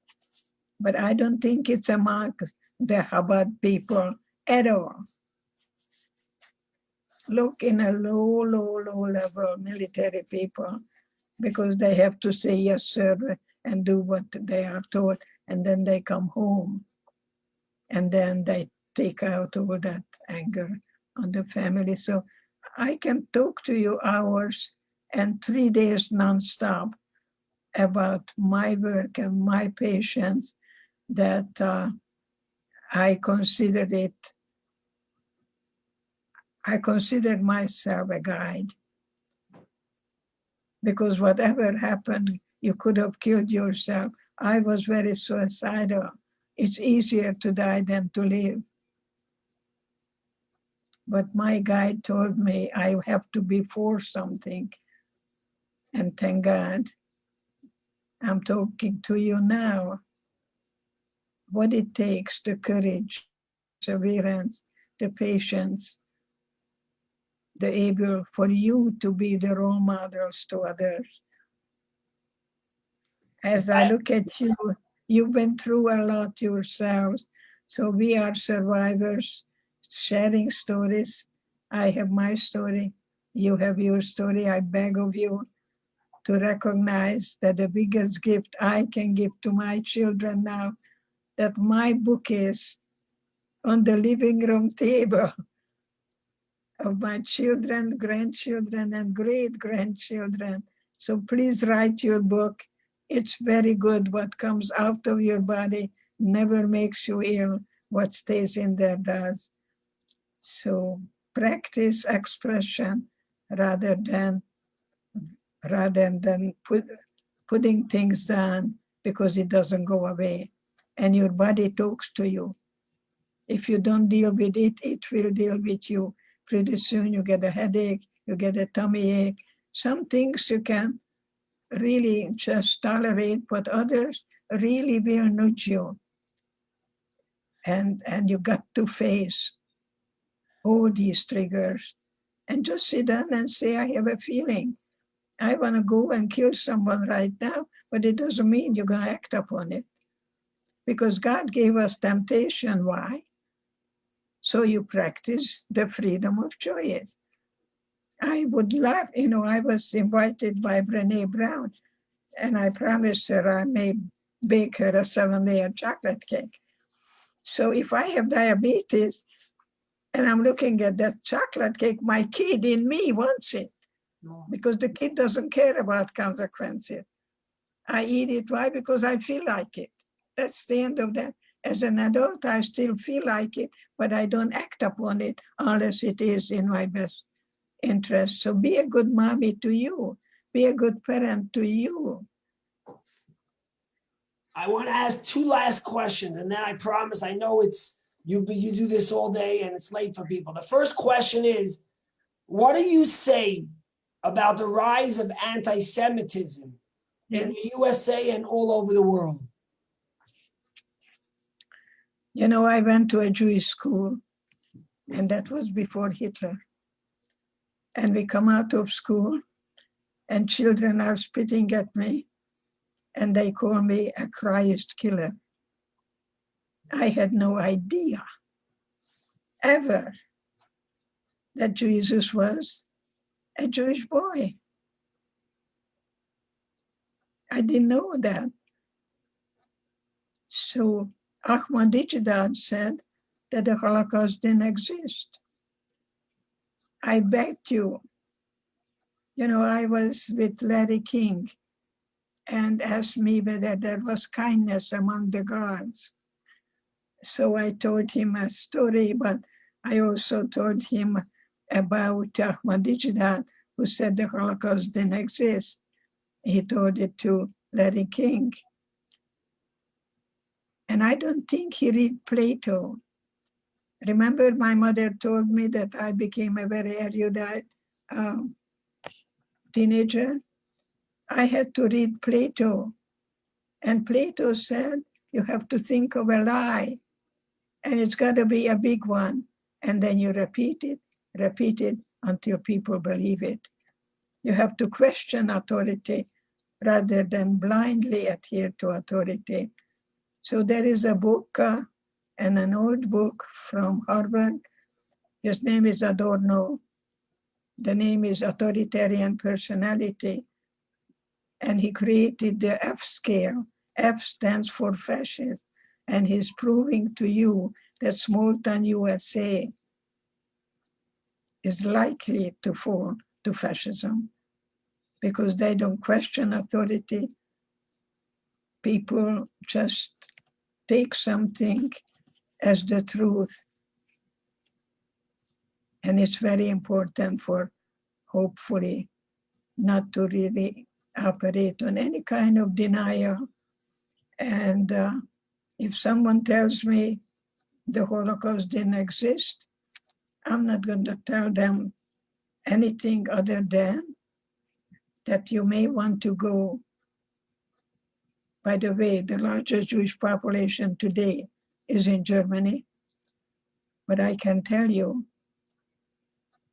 But I don't think it's among the Chabad people at all. Look in a low level military people, because they have to say yes, sir, and do what they are told, and then they come home. And then they take out all that anger on the family. So I can talk to you hours and 3 days nonstop about my work and my patients, that I consider myself a guide. Because whatever happened, you could have killed yourself. I was very suicidal. It's easier to die than to live. But my guide told me I have to be for something. And thank God, I'm talking to you now. What it takes, the courage, perseverance, the patience, the able for you to be the role models to others. As I look at you, you've been through a lot yourselves. So we are survivors, sharing stories. I have my story, you have your story. I beg of you to recognize that the biggest gift I can give to my children now, that my book is on the living room table of my children, grandchildren, and great-grandchildren. So please write your book. It's very good. What comes out of your body never makes you ill. What stays in there does. So practice expression rather than putting things down because it doesn't go away. And your body talks to you. If you don't deal with it, it will deal with you. Pretty soon you get a headache, you get a tummy ache. Some things you can really just tolerate, but others really will nudge you. And you got to face all these triggers and just sit down and say, I have a feeling. I want to go and kill someone right now, but it doesn't mean you're going to act upon it. Because God gave us temptation. Why? So you practice the freedom of choice. I would love, I was invited by Brené Brown, and I promised her I may bake her a 7-layer chocolate cake. So if I have diabetes and I'm looking at that chocolate cake, my kid in me wants it. No. Because the kid doesn't care about consequences. I eat it. Why? Because I feel like it. That's the end of that. As an adult, I still feel like it, but I don't act upon it unless it is in my best interest. So be a good mommy to you. Be a good parent to you. I want to ask 2 last questions, and then I promise, I know it's you do this all day and it's late for people. The first question is, what do you say about the rise of anti-Semitism in the USA and all over the world. You know, I went to a Jewish school, and that was before Hitler. And we come out of school, and children are spitting at me, and they call me a Christ killer. I had no idea ever that Jesus was a Jewish boy. I didn't know that. So Ahmadinejad said that the Holocaust didn't exist. I begged you. You know, I was with Larry King and asked me whether there was kindness among the guards. So I told him a story, but I also told him about Ahmadinejad, who said the Holocaust didn't exist. He told it to Larry King. And I don't think he read Plato. Remember, my mother told me that I became a very erudite teenager. I had to read Plato. And Plato said, you have to think of a lie, and it's got to be a big one. And then you repeat it until people believe it. You have to question authority rather than blindly adhere to authority. So there is a book and an old book from Harvard. His name is Adorno. The name is Authoritarian Personality. And he created the F scale. F stands for fascist. And he's proving to you that small town USA is likely to fall to fascism because they don't question authority. People just take something as the truth. And it's very important for, hopefully, not to really operate on any kind of denial. And if someone tells me the Holocaust didn't exist, I'm not going to tell them anything other than that you may want to go. By the way, the largest Jewish population today is in Germany. But I can tell you,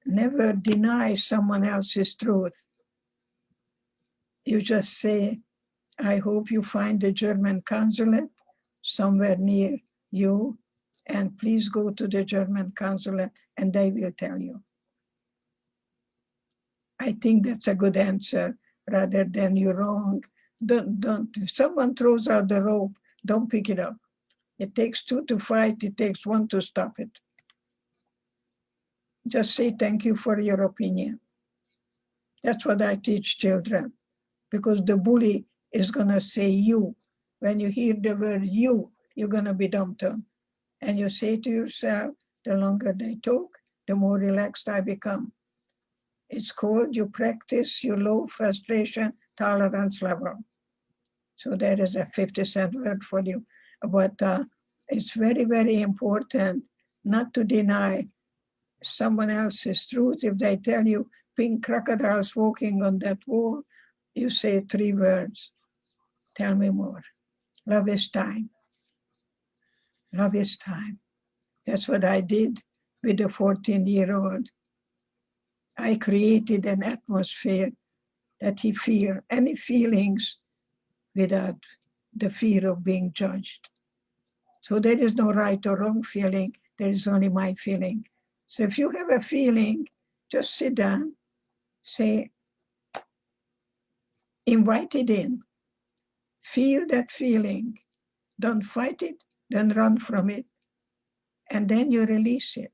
never deny someone else's truth. You just say, I hope you find the German consulate somewhere near you, and please go to the German consulate and they will tell you. I think that's a good answer rather than you're wrong. Don't, if someone throws out the rope, don't pick it up. It takes two to fight, it takes one to stop it. Just say thank you for your opinion. That's what I teach children, because the bully is gonna say you. When you hear the word you, you're gonna be dumbed. And you say to yourself, the longer they talk, the more relaxed I become. It's called you practice your low frustration tolerance level. So there is a 50-cent word for you. But it's very, very important not to deny someone else's truth. If they tell you pink crocodiles walking on that wall, you say 3 words. Tell me more. Love is time. Love is time. That's what I did with the 14-year-old. I created an atmosphere that he feel any feelings without the fear of being judged. So there is no right or wrong feeling. There is only my feeling. So if you have a feeling, just sit down, say, invite it in. Feel that feeling. Don't fight it, don't run from it. And then you release it.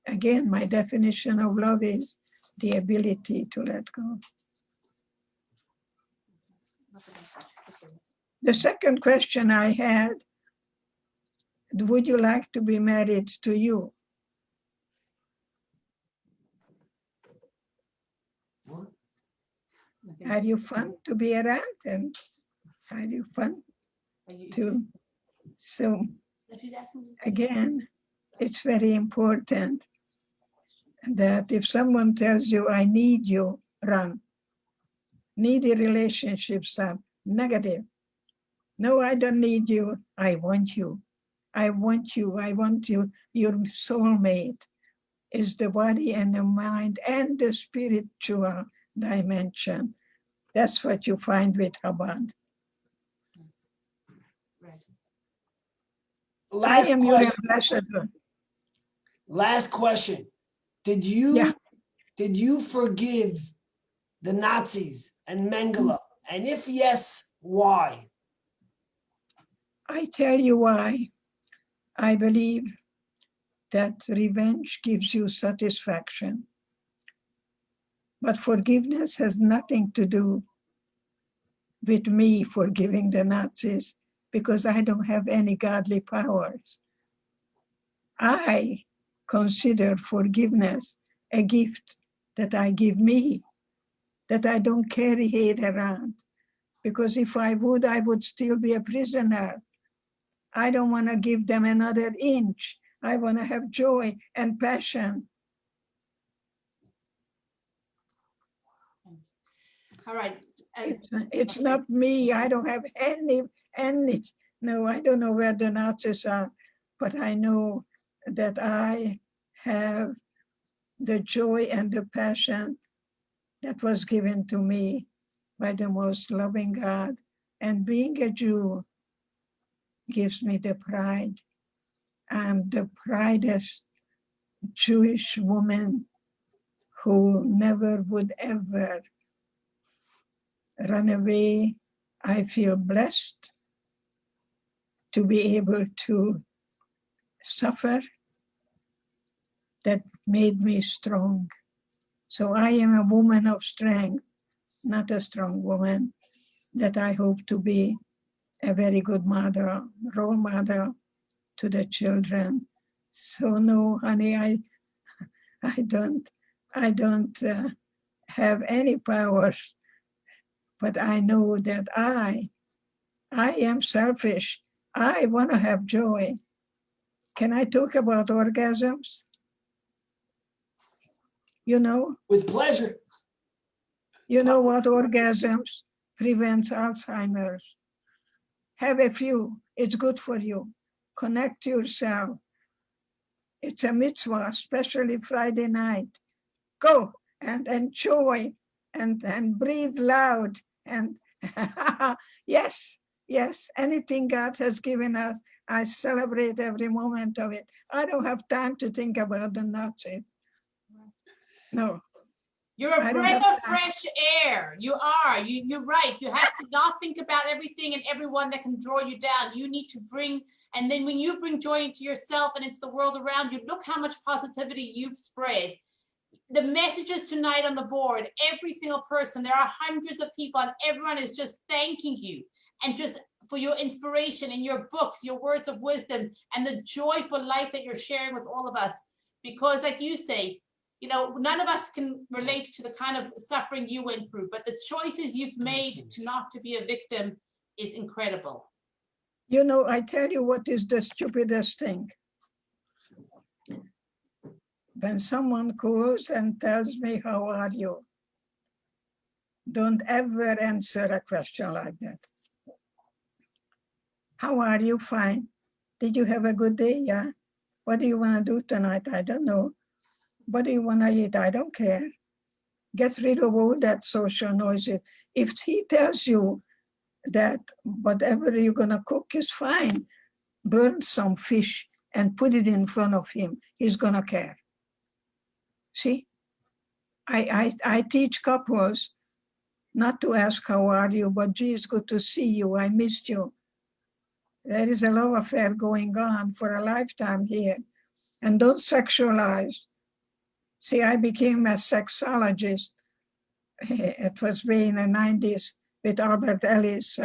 Again, my definition of love is the ability to let go. The second question I had, would you like to be married to you? What? Are you fun to be around? And are you fun to? So again, it's very important that if someone tells you, I need you, run. Needy relationships are negative. No, I don't need you. I want you. I want you. I want you. Your soulmate is the body and the mind and the spiritual dimension. That's what you find with Chabad. Last I am your question. ambassador. Last question. Did you forgive the Nazis and Mengele? And if yes, why? I tell you why. I believe that revenge gives you satisfaction. But forgiveness has nothing to do with me forgiving the Nazis, because I don't have any godly powers. I consider forgiveness a gift that I give me, that I don't carry hate around. Because if I would still be a prisoner. I don't want to give them another inch. I want to have joy and passion. All right. It's not me. I don't have any, no, I don't know where the Nazis are, but I know that I have the joy and the passion that was given to me by the most loving God. And being a Jew gives me the pride. I'm the proudest Jewish woman who never would ever run away. I feel blessed to be able to suffer. That made me strong. So I am a woman of strength, not a strong woman, that I hope to be a very good mother, role model to the children. So no, honey, I don't have any powers, but I know that I am selfish. I want to have joy. Can I talk about orgasms? You know? With pleasure. You know what orgasms prevents Alzheimer's? Have a few, it's good for you. Connect yourself. It's a mitzvah, especially Friday night. Go and enjoy and breathe loud. And yes, anything God has given us, I celebrate every moment of it. I don't have time to think about the Nazis. No. You're a breath of fresh air. You are. You're right. You have to not think about everything and everyone that can draw you down. You need to bring, and then when you bring joy into yourself and into the world around you, look how much positivity you've spread. The messages tonight on the board, every single person, there are hundreds of people, and everyone is just thanking you and just for your inspiration and your books, your words of wisdom, and the joyful life that you're sharing with all of us. Because like you say, you know, none of us can relate to the kind of suffering you went through, but the choices you've made to not to be a victim is incredible. You know, I tell you what is the stupidest thing. When someone calls and tells me, how are you? Don't ever answer a question like that. How are you? Fine. Did you have a good day? Yeah. What do you want to do tonight? I don't know. What do you want to eat? I don't care. Get rid of all that social noise. If he tells you that whatever you're going to cook is fine, burn some fish and put it in front of him. He's going to care. See, I teach couples not to ask, how are you? But gee, it's good to see you. I missed you. There is a love affair going on for a lifetime here. And don't sexualize. See, I became a sexologist. It was way in the 90s with Albert Ellis,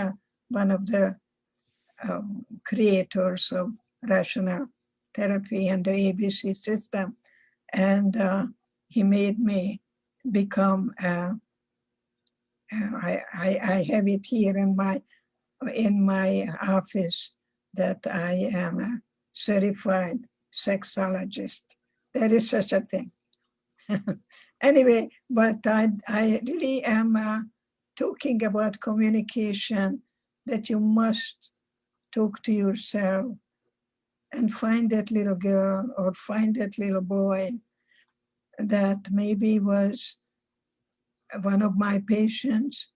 one of the creators of rational therapy and the ABC system. And he made me become, I have it here in my office that I am a certified sexologist. There is such a thing. Anyway, but I really am talking about communication, that you must talk to yourself and find that little girl or find that little boy that maybe was one of my patients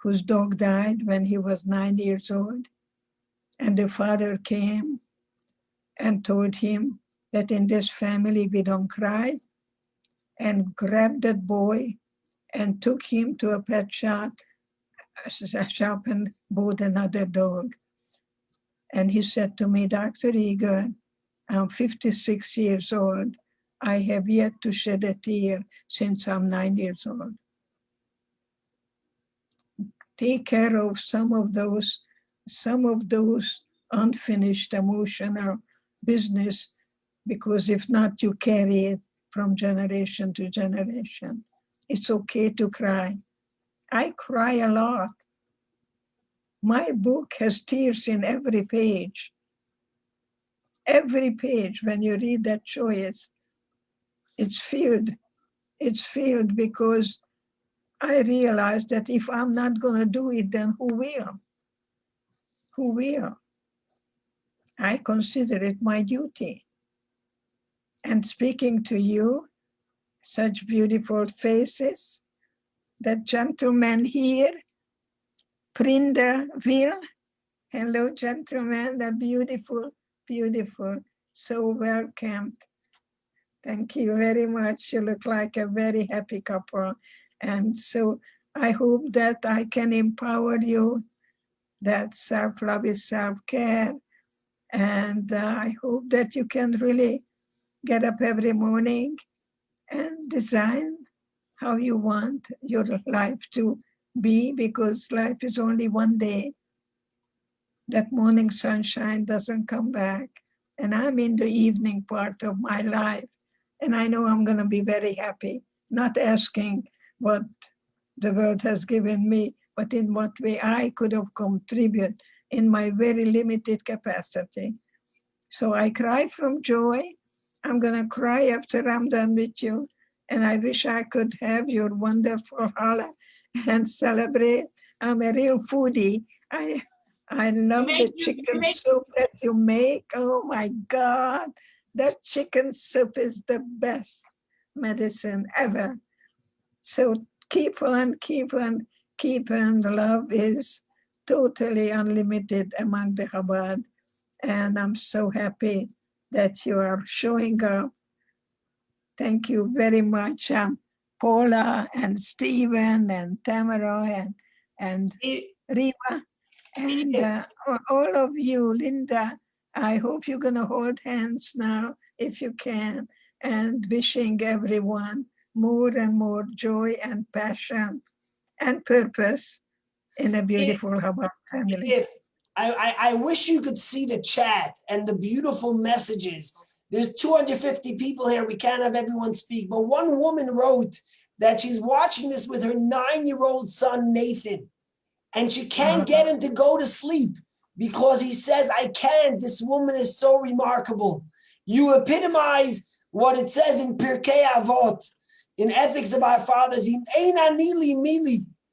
whose dog died when he was 9 years old. And the father came and told him that in this family we don't cry, and grabbed that boy and took him to a pet shop and bought another dog. And he said to me, Dr. Eger, I'm 56 years old. I have yet to shed a tear since I'm 9 years old. Take care of some of those unfinished emotional business, because if not, you carry it from generation to generation. It's okay to cry. I cry a lot. My book has tears in every page. Every page, when you read that choice, it's filled because I realized that if I'm not going to do it, then who will? Who will? I consider it my duty. And speaking to you, such beautiful faces, that gentleman here, Prinderville. Hello, gentlemen, they're beautiful, beautiful, so welcomed. Thank you very much. You look like a very happy couple. And so I hope that I can empower you, that self-love is self-care. And I hope that you can really get up every morning and design how you want your life to be, because life is only one day. That morning sunshine doesn't come back. And I'm in the evening part of my life. And I know I'm going to be very happy, not asking what the world has given me, but in what way I could have contributed in my very limited capacity. So I cry from joy. I'm going to cry after I'm done with you. And I wish I could have your wonderful challah and celebrate. I'm a real foodie. I love the chicken soup that you make. Oh my God, that chicken soup is the best medicine ever. So keep on, keep on, keep on. The love is totally unlimited among the Chabad. And I'm so happy that you are showing up. Thank you very much, Paula and Stephen and Tamara and Riva. And all of you, Linda, I hope you're going to hold hands now, if you can, and wishing everyone more and more joy and passion and purpose in a beautiful Chabad family. I wish you could see the chat and the beautiful messages. There's 250 people here. We can't have everyone speak, but one woman wrote that she's watching this with her 9-year-old son, Nathan. And she can't get him to go to sleep because he says, I can't. This woman is so remarkable. You epitomize what it says in Pirkei Avot, in Ethics of Our Fathers.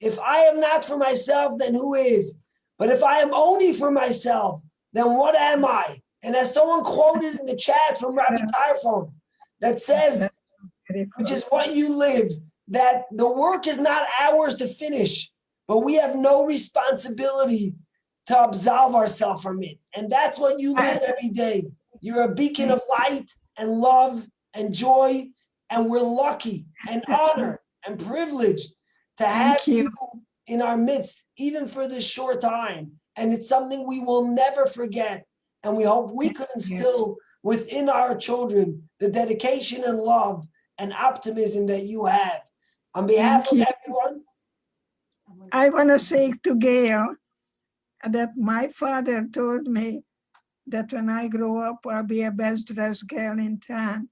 If I am not for myself, then who is? But if I am only for myself, then what am I? And as someone quoted in the chat from Rabbi Tarfon, that says, which is what you live, that the work is not ours to finish, but we have no responsibility to absolve ourselves from it. And that's what you live every day. You're a beacon of light and love and joy. And we're lucky and honored and privileged to have you in our midst, even for this short time. And it's something we will never forget. And we hope we could instill within our children the dedication and love and optimism that you have. On behalf of everyone, I want to say to Gail that my father told me that when I grow up, I'll be a best dressed girl in town.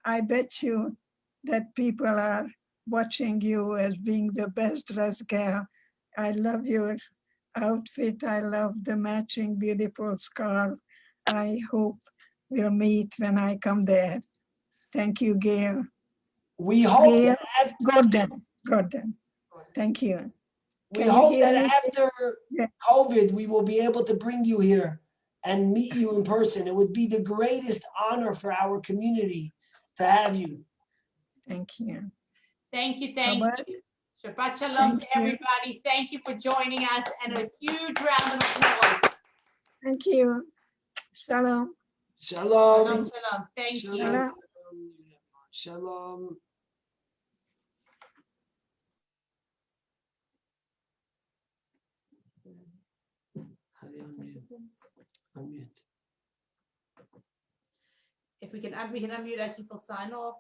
I bet you that people are watching you as being the best dressed girl. I love your outfit. I love the matching beautiful scarf. I hope we'll meet when I come there. Thank you, Gail. we hope Gail, to have Gordon. Thank you. We Can you hope hear that me? after Yeah. COVID, we will be able to bring you here and meet you in person. It would be the greatest honor for our community to have you. Thank you. Thank you, How thank about- you. Shabbat shalom Thank to you. everybody. Thank you for joining us and a huge round of applause. Thank you. Shalom. Shalom. Shalom, shalom. Thank you. Shalom. Shalom. How do you unmute? If we can unmute as people sign off.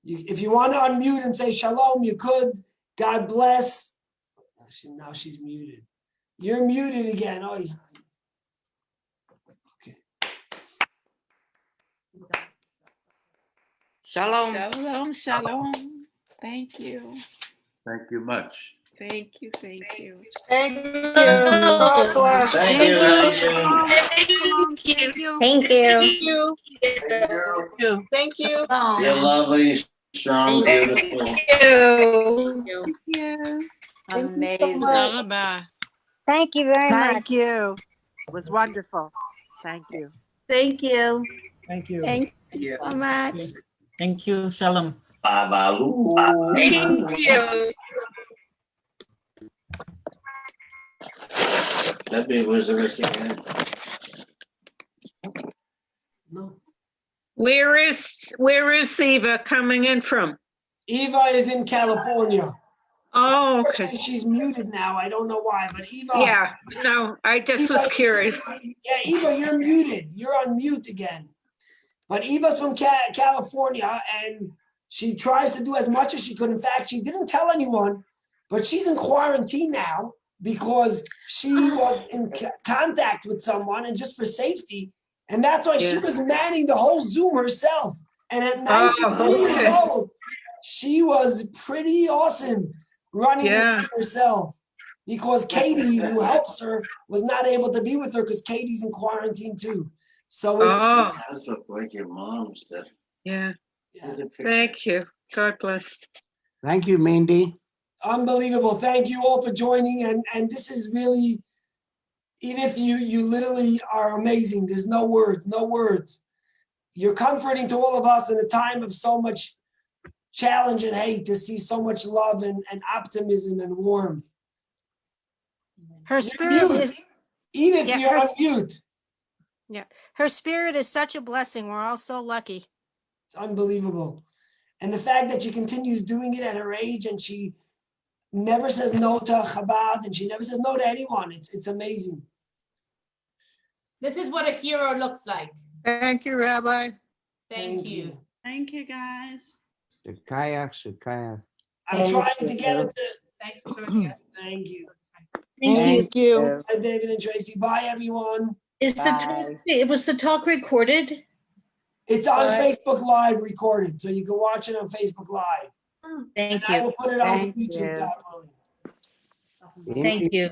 If you want to unmute and say shalom, you could. God bless. Now she's muted. You're muted again. Oh, yeah. Okay. Shalom. Shalom, shalom. Thank you. Thank you much. Thank you. Thank you. Thank you. God bless. Thank you. Shalom. Shalom. Thank you. Thank you. Thank you. You're lovely, strong, beautiful. Thank you. Thank you. Amazing. Bye. Thank you very much. Thank you. It was wonderful. Thank you. Thank you. Thank you. Thank you so much. Thank you. Shalom. Babalu. Thank you. Debbie, where's the rest of you? No. Where is Eva coming in from? Eva is in California. Oh, okay. She's muted now. I don't know why, but Eva. Yeah, no, I just was curious. Yeah, Eva, you're muted. You're on mute again. But Eva's from California, and she tries to do as much as she could. In fact, she didn't tell anyone, but she's in quarantine now because she was in contact with someone, and just for safety. And that's why she was manning the whole Zoom herself. And at 93 years old, she was pretty awesome running this Zoom herself. Because Katie, who helps her, was not able to be with her because Katie's in quarantine too. So it does look like your mom, Steph. Yeah. Thank you. God bless. Thank you, Mandy. unbelievable. Thank you all for joining. And this is really, Edith, you literally are amazing. There's no words, no words. You're comforting to all of us in a time of so much challenge and hate, to see so much love and optimism and warmth. Her spirit is, Edith, Yeah, you're her on mute. her spirit is such a blessing. We're all so lucky. It's unbelievable. And the fact that she continues doing it at her age, and she never says no to Chabad, and she never says no to anyone. It's amazing. This is what a hero looks like. Thank you, Rabbi. Thank you. Thank you, guys. Shikaya. I'm trying to get it to. Thanks for joining us. Thank you. Thank you. Bye, David and Tracy. Bye, everyone. Is the talk, was the talk recorded? It's on Bye. Facebook Live recorded, so you can watch it on Facebook Live. Thank I you. will put it on Thank YouTube, you. God willing. Thank you.